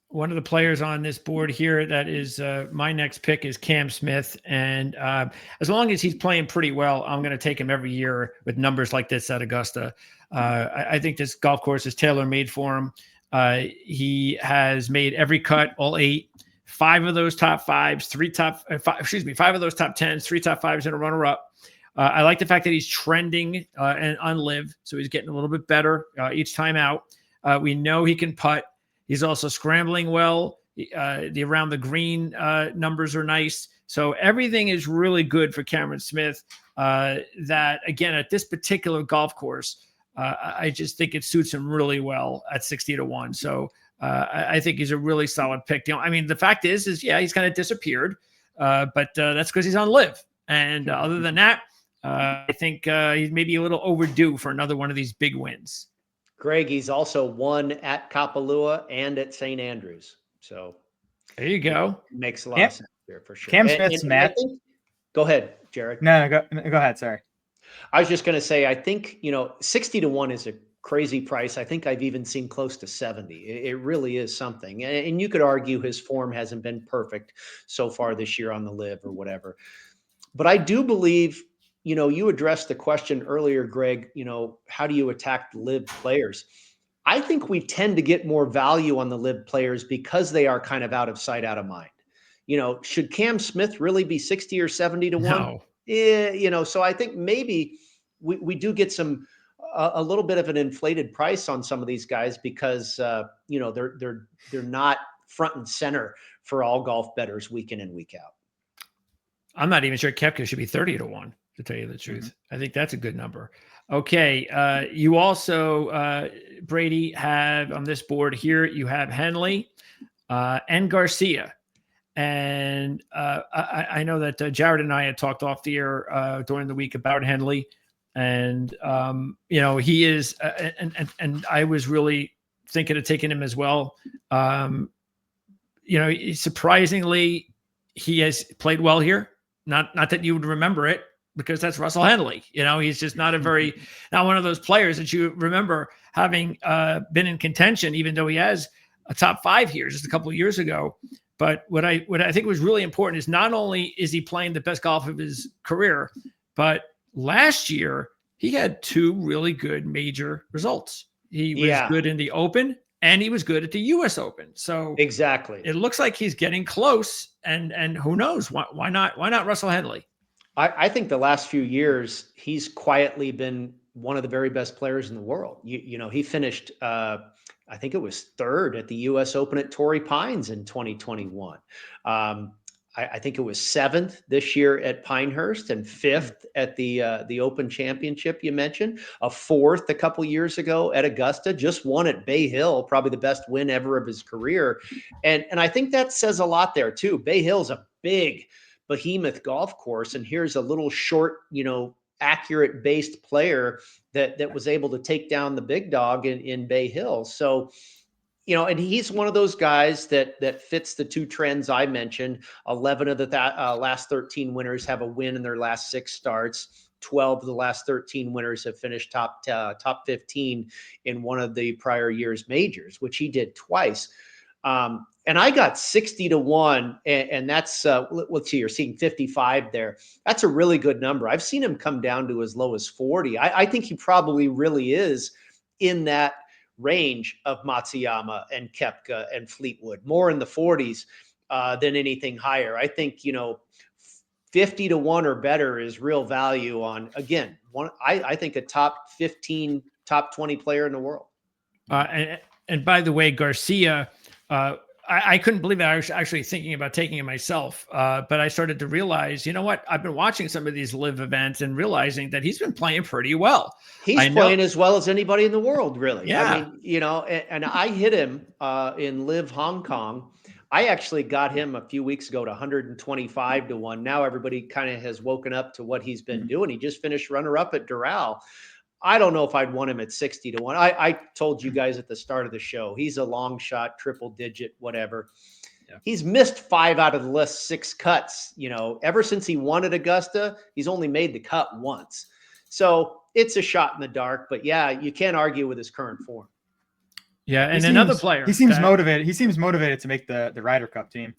One of the players on this board here that is my next pick is Cam Smith. And as long as he's playing pretty well, I'm going to take him every year with numbers like this at Augusta. I think this golf course is tailor-made for him. He has made every cut, all 8. 5 of those top 5s, 5 of those top 10s, 3 top 5s, and a runner-up. I like the fact that he's trending and on live, so he's getting a little bit better each time out. We know he can putt. He's also scrambling well. The around the green numbers are nice. So everything is really good for Cameron Smith. That, again, at this particular golf course, I just think it suits him really well at 60-1. So I think he's a really solid pick. The fact is he's kind of disappeared, but that's because he's on live. And other than that, I think he's maybe a little overdue for another one of these big wins. Greg, he's also won at Kapalua and at St. Andrews. So there you go. Makes a lot of sense here for sure. Cam Smith's Matt. Go ahead, Jared. No, go ahead. Sorry. I was just going to say, I think, 60-1 is a crazy price. I think I've even seen close to 70. It really is something. And you could argue his form hasn't been perfect so far this year on the live or whatever. But I do believe, you addressed the question earlier, Greg, how do you attack live players? I think we tend to get more value on the live players because they are kind of out of sight, out of mind. Should Cam Smith really be 60 or 70-1? No. Yeah, so I think maybe we do get a little bit of an inflated price on some of these guys because they're not front and center for all golf bettors week in and week out. I'm not even sure Koepka should be 30-1, to tell you the truth. Mm-hmm. I think that's a good number. Okay. You also, Brady, have on this board here, you have Henley and Garcia. And I know that Jared and I had talked off the air during the week about Henley. And, he is, and I was really thinking of taking him as well. Surprisingly, he has played well here. Not that you would remember it, because that's Russell Henley. He's just not not one of those players that you remember having been in contention, even though he has a top 5 here just a couple of years ago. But what I think was really important is not only is he playing the best golf of his career, but last year he had 2 really good major results. He was good in the Open and he was good at the U.S. Open. So exactly, it looks like he's getting close. And who knows? Why not? Why not Russell Henley? I think the last few years he's quietly been one of the very best players in the world. He finished, I think it was 3rd at the U.S. Open at Torrey Pines in 2021. I think it was 7th this year at Pinehurst and 5th at the Open Championship you mentioned, a 4th a couple years ago at Augusta, just won at Bay Hill, probably the best win ever of his career. And I think that says a lot there too. Bay Hill's a big behemoth golf course, and here's a little short, accurate based player that was able to take down the big dog in Bay Hill. So, and he's one of those guys that fits the 2 trends I mentioned. 11 of the last 13 winners have a win in their last 6 starts. 12 of the last 13 winners have finished top 15 in one of the prior year's majors, which he did twice. And I got 60-1, and that's let's see, you're seeing 55 there. That's a really good number. I've seen him come down to as low as 40. I think he probably really is in that range of Matsuyama and Koepka and Fleetwood, more in the 40s than anything higher. I think 50-1 or better is real value on, again, I think a top 15, top 20 player in the world. And by the way, Garcia, I couldn't believe it. I was actually thinking about taking it myself, but I started to realize, you know what? I've been watching some of these live events and realizing that he's been playing pretty well. He's playing as well as anybody in the world, really. Yeah. And I hit him in live Hong Kong. I actually got him a few weeks ago to 125-1. Now everybody kind of has woken up to what he's been doing. He just finished runner-up at Doral. I don't know if I'd want him at 60 to 1. I told you guys at the start of the show, he's a long shot, triple digit, whatever. Yeah. He's missed 5 out of the last 6 cuts. Ever since he won at Augusta, he's only made the cut once. So it's a shot in the dark, but yeah, you can't argue with his current form. Yeah. And another player. He seems motivated. He seems motivated to make the Ryder Cup team.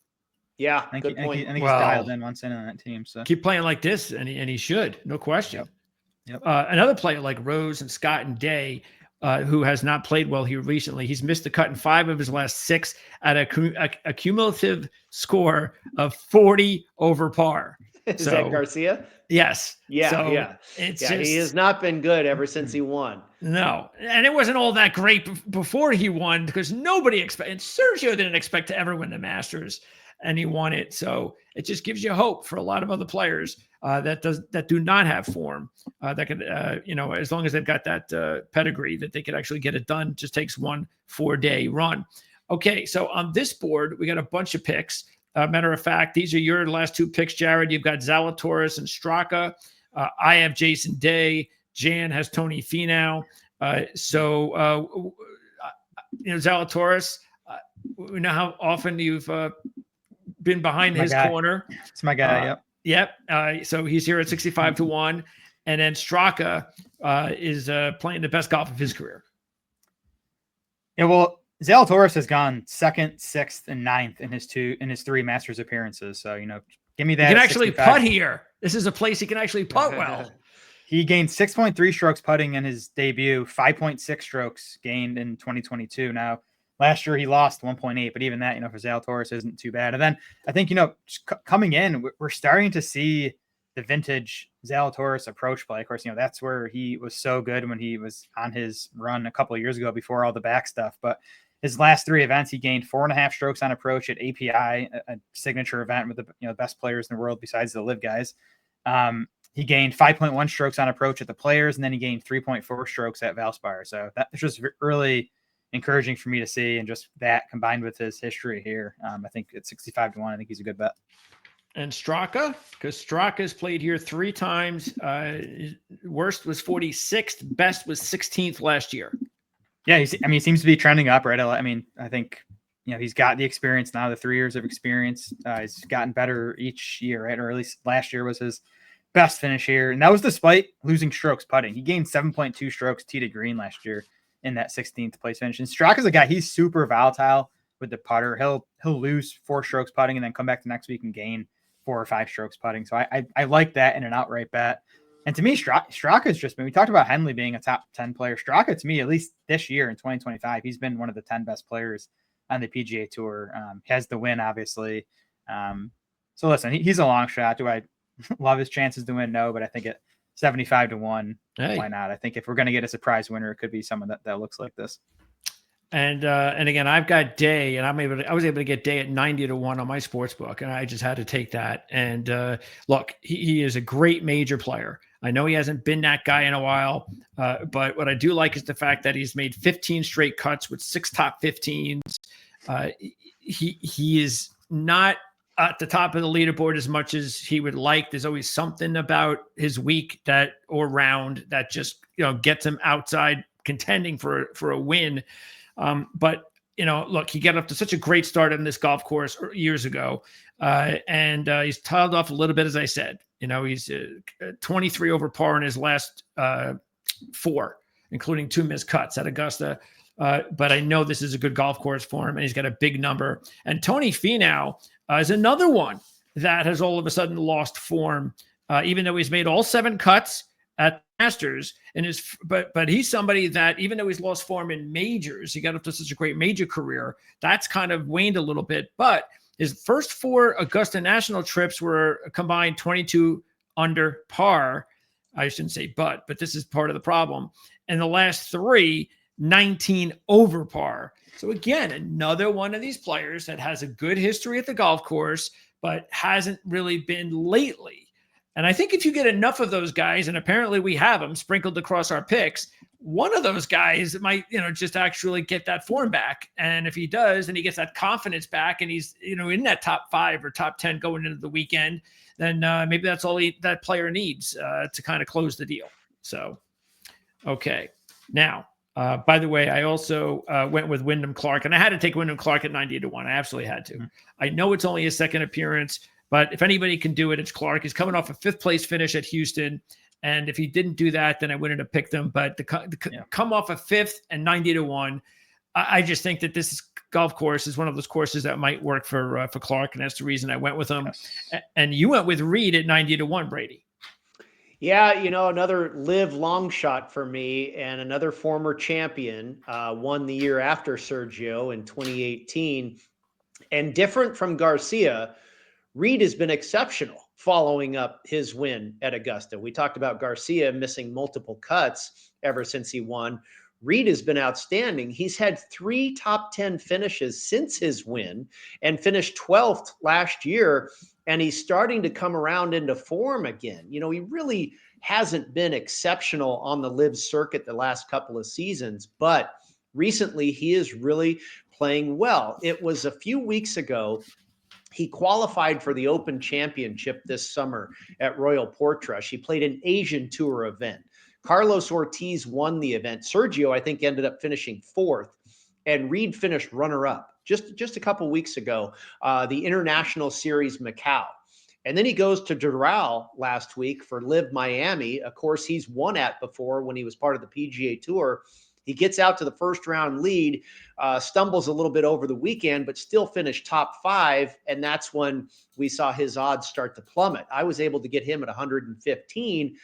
Yeah. Good point. I think he's dialed in once in on that team. So keep playing like this. And he should, no question. Yep. Another player like Rose and Scott and Day, who has not played well here recently. He's missed the cut in 5 of his last 6 at a cumulative score of 40 over par. Is that Garcia? Yes. Yeah. So yeah. He has not been good ever since he won. No. And it wasn't all that great before he won because nobody expected. Sergio didn't expect to ever win the Masters, and he won it. So it just gives you hope for a lot of other players that do not have form that could, as long as they've got that pedigree that they could actually get it done. Just takes 1 4-day run. Okay, so on this board, we got a bunch of picks. Matter of fact, these are your last 2 picks, Jared. You've got Zalatoris and Straka. I have Jason Day. Jan has Tony Finau. Zalatoris, we know how often you've been behind his corner. It's my guy. Yep. So he's here at 65 to 1. And then Straka is playing the best golf of his career. Yeah, well, Zalatoris has gone 2nd, 6th, and 9th in his 3 Masters appearances. So, give me that. He can actually putt here. This is a place he can actually putt well. He gained 6.3 strokes putting in his debut, 5.6 strokes gained in 2022. Now, last year he lost 1.8, but even that, for Zalatoris isn't too bad. And then I think, coming in, we're starting to see the vintage Zalatoris approach play. Of course, that's where he was so good when he was on his run a couple of years ago before all the back stuff. But his last 3 events, he gained 4.5 strokes on approach at API, a signature event with the best players in the world besides the live guys. He gained 5.1 strokes on approach at the Players, and then he gained 3.4 strokes at Valspar. So that's just really encouraging for me to see, and just that combined with his history here, I think at 65 to 1, I think he's a good bet. And Straka, because Straka's played here 3 times. Worst was 46th, best was 16th last year. Yeah, he seems to be trending up, right? I think he's got the experience now, the 3 years of experience. He's gotten better each year, right? Or at least last year was his best finish here. And that was despite losing strokes putting. He gained 7.2 strokes tee to green last year in that 16th place finish. And Straka's a guy, he's super volatile with the putter. He'll lose 4 strokes putting and then come back the next week and gain 4 or 5 strokes putting. So I like that in an outright bet. And to me, Straka's just been, we talked about Henley being a top 10 player. Straka, to me, at least this year in 2025, he's been one of the 10 best players on the PGA Tour. Has the win, obviously. So listen, he's a long shot. Do I love his chances to win? No, but I think at 75 to 1, why not? I think if we're going to get a surprise winner, it could be someone that looks like this. And again, I've got Day, and I was able to get Day at 90 to 1 on my sports book, and I just had to take that. And look, he is a great major player. I know he hasn't been that guy in a while, but what I do like is the fact that he's made 15 straight cuts with 6 top 15s. He is not at the top of the leaderboard as much as he would like. There's always something about his week or round that just gets him outside contending for a win. But look, he got up to such a great start on this golf course years ago, and he's tiled off a little bit, as I said. He's 23 over par in his last 4, including 2 missed cuts at Augusta. But I know this is a good golf course for him, and he's got a big number. And Tony Finau is another one that has all of a sudden lost form, even though he's made all 7 cuts at Masters. But he's somebody that, even though he's lost form in majors, he got up to such a great major career, that's kind of waned a little bit. But his first 4 Augusta National trips were combined 22 under par. I shouldn't say but this is part of the problem. And the last 3, 19 over par. So again, another one of these players that has a good history at the golf course, but hasn't really been lately. And I think if you get enough of those guys, and apparently we have them sprinkled across our picks, one of those guys might, just actually get that form back. And if he does, and he gets that confidence back, and he's, in that top 5 or top 10 going into the weekend, then maybe that's all that player needs to kind of close the deal. So Okay. Now, by the way, I also went with Wyndham Clark, and I had to take Wyndham Clark at 90-1. I absolutely had to. I know it's only his second appearance, but if anybody can do it, it's Clark. He's coming off a 5th place finish at Houston. And if he didn't do that, then I wouldn't have picked him. But come off a 5th and 90-1, I just think that this golf course is one of those courses that might work for Clark. And that's the reason I went with him. Yes. And you went with Reed at 90-1, Brady. Yeah, another live long shot for me, and another former champion, won the year after Sergio in 2018. And different from Garcia, Reed has been exceptional following up his win at Augusta. We talked about Garcia missing multiple cuts ever since he won. Reed has been outstanding. He's had 3 top 10 finishes since his win and finished 12th last year. And he's starting to come around into form again. He really hasn't been exceptional on the live circuit the last couple of seasons, but recently he is really playing well. It was a few weeks ago. He qualified for the Open Championship this summer at Royal Portrush. He played an Asian Tour event. Carlos Ortiz won the event. Sergio, I think, ended up finishing 4th, and Reed finished runner-up just a couple weeks ago, the International Series Macau. And then he goes to Doral last week for Live Miami. Of course, he's won at before when he was part of the PGA Tour. He gets out to the first round lead, stumbles a little bit over the weekend, but still finished top 5. And that's when we saw his odds start to plummet. I was able to get him at 115.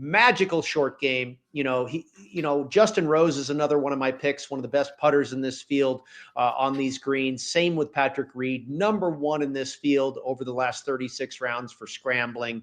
Magical short game. Justin Rose is another one of my picks, one of the best putters in this field on these greens. Same with Patrick Reed, number 1 in this field over the last 36 rounds for scrambling.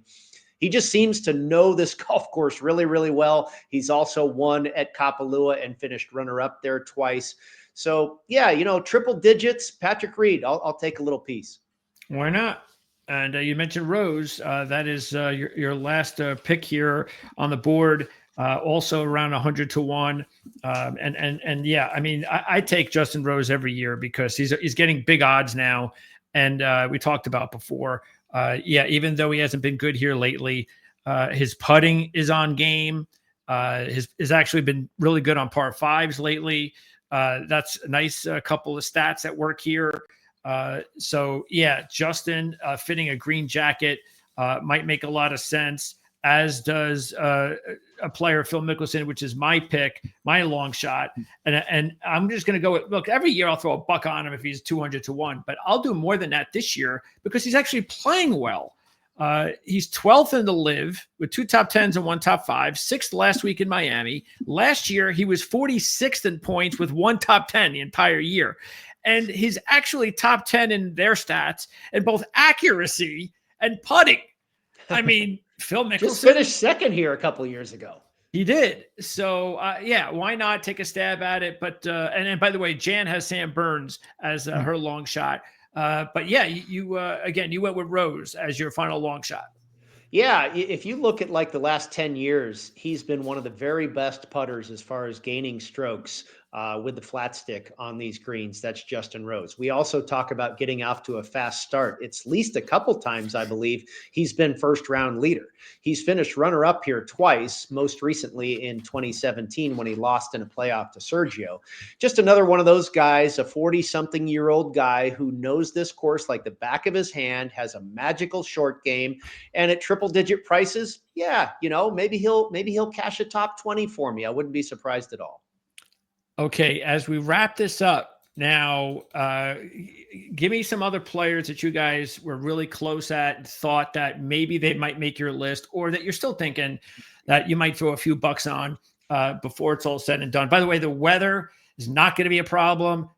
He just seems to know this golf course really, really well. He's also won at Kapalua and finished runner-up there twice. So, yeah, triple digits, Patrick Reed, I'll take a little piece. Why not? And you mentioned Rose. That is your last pick here on the board. Also around 100-1. And yeah, I mean, I take Justin Rose every year because he's getting big odds now. And we talked about before. Even though he hasn't been good here lately, his putting is on game. Has actually been really good on par 5s lately. That's a nice couple of stats at work here. Justin fitting a green jacket might make a lot of sense, as does a player, Phil Mickelson, which is my pick, my long shot. And I'm just going to go with, look, every year I'll throw a buck on him if he's 200-1, but I'll do more than that this year because he's actually playing well. He's 12th in the live with 2 top 10s and 1 top 5, 6th last week in Miami. Last year, he was 46th in points with 1 top 10 the entire year. And he's actually top 10 in their stats in both accuracy and putting. I mean, Phil Mickelson just finished 2nd here a couple of years ago. He did. So, why not take a stab at it? But and by the way, Jan has Sam Burns as her long shot. But yeah, you went with Rose as your final long shot. Yeah, if you look at like the last 10 years, he's been one of the very best putters as far as gaining strokes with the flat stick on these greens. That's Justin Rose. We also talk about getting off to a fast start. It's at least a couple times, I believe, he's been first round leader. He's finished runner up here twice, most recently in 2017 when he lost in a playoff to Sergio. Just another one of those guys, a 40-something-year-old guy who knows this course like the back of his hand, has a magical short game, and at triple-digit prices, maybe he'll cash a top 20 for me. I wouldn't be surprised at all. Okay, as we wrap this up now, give me some other players that you guys were really close at and thought that maybe they might make your list, or that you're still thinking that you might throw a few bucks on before it's all said and done. By the way, the weather is not going to be a problem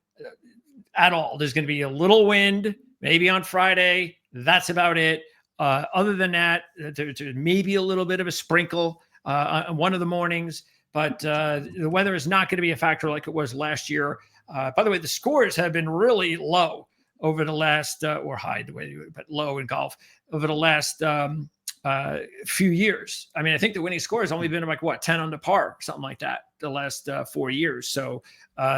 at all. There's going to be a little wind, maybe on Friday. That's about it. Other than that, there's maybe a little bit of a sprinkle on one of the mornings. But the weather is not going to be a factor like it was last year. By the way, the scores have been really low over the last, or high, but low in golf over the last few years. I mean, I think the winning score has only been like 10 under par, something like that, the last 4 years. So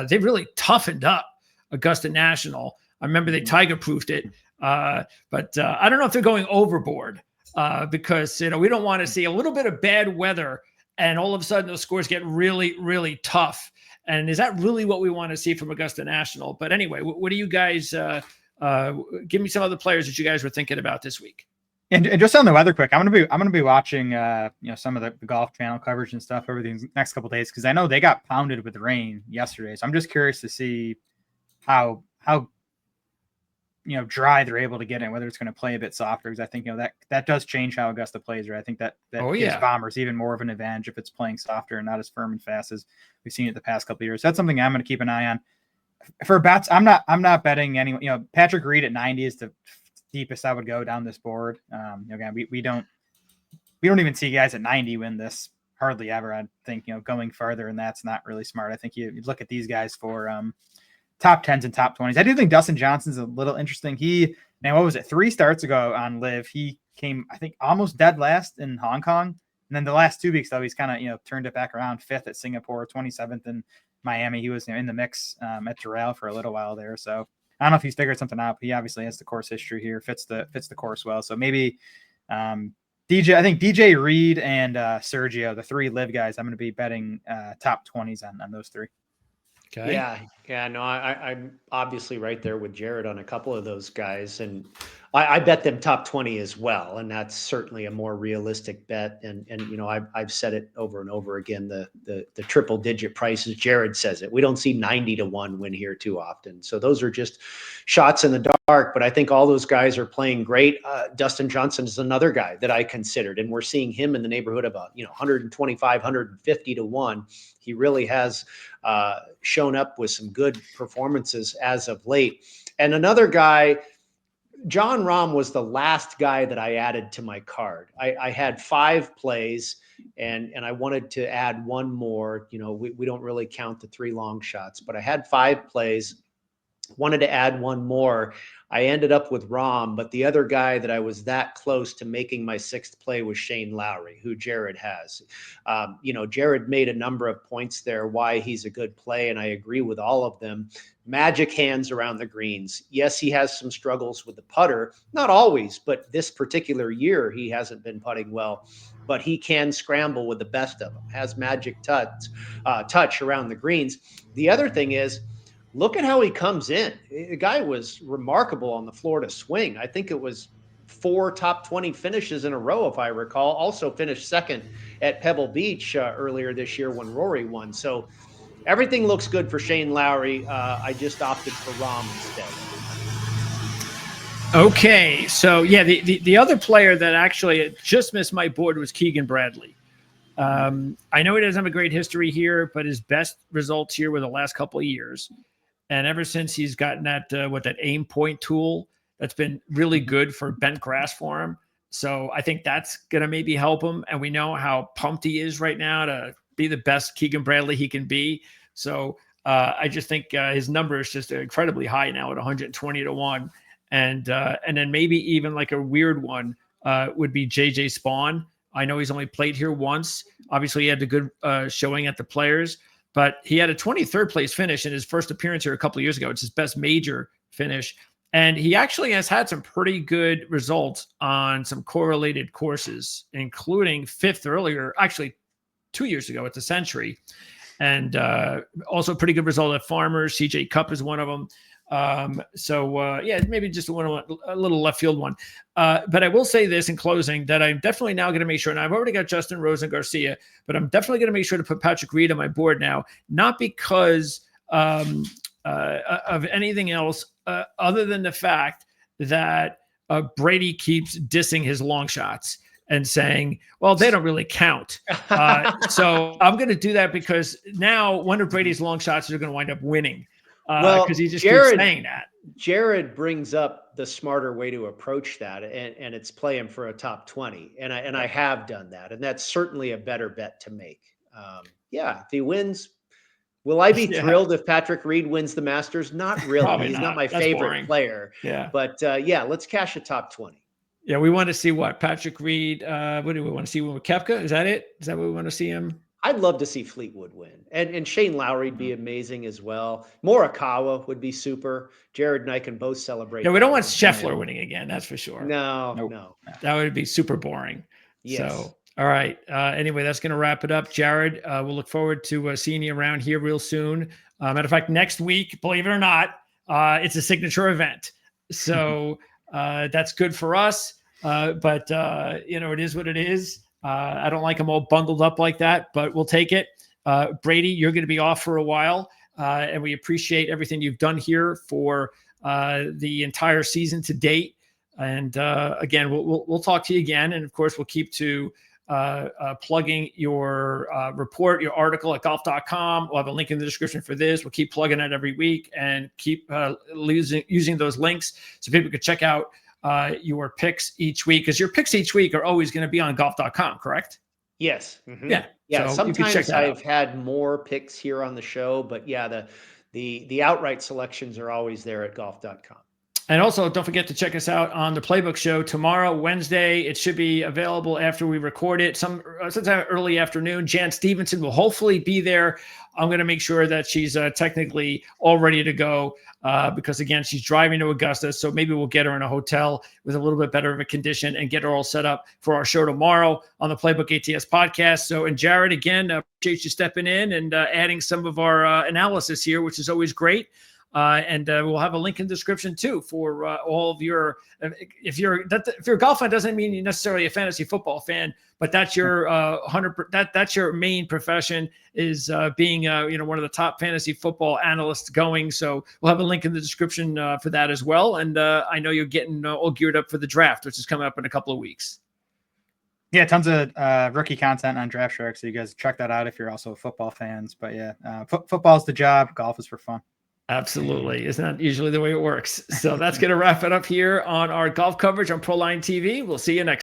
they've really toughened up Augusta National. I remember they tiger-proofed it, but I don't know if they're going overboard because we don't want to see a little bit of bad weather and all of a sudden those scores get really, really tough. And is that really what we want to see from Augusta National? But anyway, what do you guys give me some other players that you guys were thinking about this week? And just on the weather quick, I'm gonna be watching some of the Golf Channel coverage and stuff over the next couple of days, because I know they got pounded with the rain yesterday. So I'm just curious to see how dry they're able to get in, whether it's going to play a bit softer, because I think that does change how Augusta plays, right? I think that gives Bombers even more of an advantage if it's playing softer and not as firm and fast as we've seen it the past couple of years. So that's something I'm going to keep an eye on. For bets, I'm not betting anyone. Patrick Reed at 90 is the deepest I would go down this board. Again, we don't even see guys at 90 win this hardly ever. I think going farther, and that's not really smart. I think you look at these guys for top 10s and top 20s. I do think Dustin Johnson's a little interesting. What was it? 3 starts ago on Live, he came, I think, almost dead last in Hong Kong. And then the last 2 weeks, though, he's kind of, turned it back around. 5th at Singapore, 27th in Miami. He was in the mix at Doral for a little while there. So I don't know if he's figured something out. But he obviously has the course history here, fits the course well. So maybe I think DJ Reed and Sergio, the 3 Live guys, I'm going to be betting top 20s on those 3. Okay. Yeah. No, I'm obviously right there with Jared on a couple of those guys, and I bet them top 20 as well, and that's certainly a more realistic bet. And I've said it over and over again. The triple digit prices, Jared says it. We don't see 90 to 1 win here too often. So those are just shots in the dark. But I think all those guys are playing great. Dustin Johnson is another guy that I considered, and we're seeing him in the neighborhood of 125, 150 to 1. He really has shown up with some good performances as of late. And another guy, John Rahm, was the last guy that I added to my card. I had 5 plays, and I wanted to add one more. We don't really count the 3 long shots, but I had 5 plays, wanted to add one more. I ended up with Rahm, but the other guy that I was that close to making my 6th play was Shane Lowry, who Jared has. Jared made a number of points there why he's a good play, and I agree with all of them. Magic hands around the greens. Yes, he has some struggles with the putter. Not always, but this particular year, he hasn't been putting well. But he can scramble with the best of them, has magic touch around the greens. The other thing is, look at how he comes in. The guy was remarkable on the Florida swing. I think it was 4 top 20 finishes in a row, if I recall. Also finished second at Pebble Beach earlier this year when Rory won. So everything looks good for Shane Lowry. I just opted for Rahm instead. Okay. So, yeah, the other player that actually just missed my board was Keegan Bradley. I know he doesn't have a great history here, but his best results here were the last couple of years. And ever since he's gotten that aim point tool, that's been really good for bent grass for him. So I think that's going to maybe help him. And we know how pumped he is right now to be the best Keegan Bradley he can be. So I just think his number is just incredibly high now at 120 to 1. And then maybe even like a weird one would be JJ Spawn. I know he's only played here once. Obviously, he had a good showing at the Players. But he had a 23rd place finish in his first appearance here a couple of years ago. It's his best major finish. And he actually has had some pretty good results on some correlated courses, including 5th earlier, actually 2 years ago at the Century. And also a pretty good result at Farmers. CJ Cup is one of them. Maybe just a little left field one. But I will say this in closing, that I'm definitely now going to make sure, and I've already got Justin Rose and Garcia, but I'm definitely going to make sure to put Patrick Reed on my board now, not because of anything else other than the fact that Brady keeps dissing his long shots and saying, well, they don't really count. So I'm going to do that because now one of Brady's long shots are going to wind up winning. Because he just keeps saying that. Jared brings up the smarter way to approach that, and it's play him for a top 20. And I have done that, and that's certainly a better bet to make. If he wins, will I be thrilled if Patrick Reed wins the Masters? Not really. Probably He's not. not my That's favorite boring. player. Yeah. But let's cash a top 20. Yeah, we want to see what Patrick Reed. What do we want to see with Koepka? Is that it? Is that what we want to see him? I'd love to see Fleetwood win, and Shane Lowry would be amazing as well. Morikawa would be super. Jared and I can both celebrate. Yeah, we don't want Scheffler winning again. That's for sure. No. That would be super boring. Yes. So, All right. Anyway, that's going to wrap it up. Jared, we'll look forward to seeing you around here real soon. Matter of fact, next week, believe it or not, it's a signature event. So that's good for us. But it is what it is. I don't like them all bundled up like that, but we'll take it. Brady, you're going to be off for a while. And we appreciate everything you've done here for the entire season to date. And again, we'll talk to you again. And of course, we'll keep to plugging your report, your article at golf.com. We'll have a link in the description for this. We'll keep plugging it every week and keep using those links so people can check out your picks each week, because your picks each week are always going to be on golf.com, correct? Yes. Mm-hmm. Yeah. Yeah. So sometimes I've had more picks here on the show, but yeah, the outright selections are always there at golf.com. And also, don't forget to check us out on the Playbook Show tomorrow, Wednesday. It should be available after we record it, sometime early afternoon. Jan Stevenson will hopefully be there. I'm going to make sure that she's technically all ready to go because, again, she's driving to Augusta. So maybe we'll get her in a hotel with a little bit better of a condition and get her all set up for our show tomorrow on the Playbook ATS podcast. So, and Jared, again, appreciate you stepping in and adding some of our analysis here, which is always great. And we'll have a link in the description too for all of your. If you're a golf fan, doesn't mean you're necessarily a fantasy football fan, but that's your 100. That's your main profession is being one of the top fantasy football analysts going. So we'll have a link in the description for that as well. And I know you're getting all geared up for the draft, which is coming up in a couple of weeks. Yeah, tons of rookie content on Draft Shark, so you guys check that out if you're also football fans. But yeah, football's the job. Golf is for fun. Absolutely. It's not usually the way it works. So that's going to wrap it up here on our golf coverage on Proline TV. We'll see you next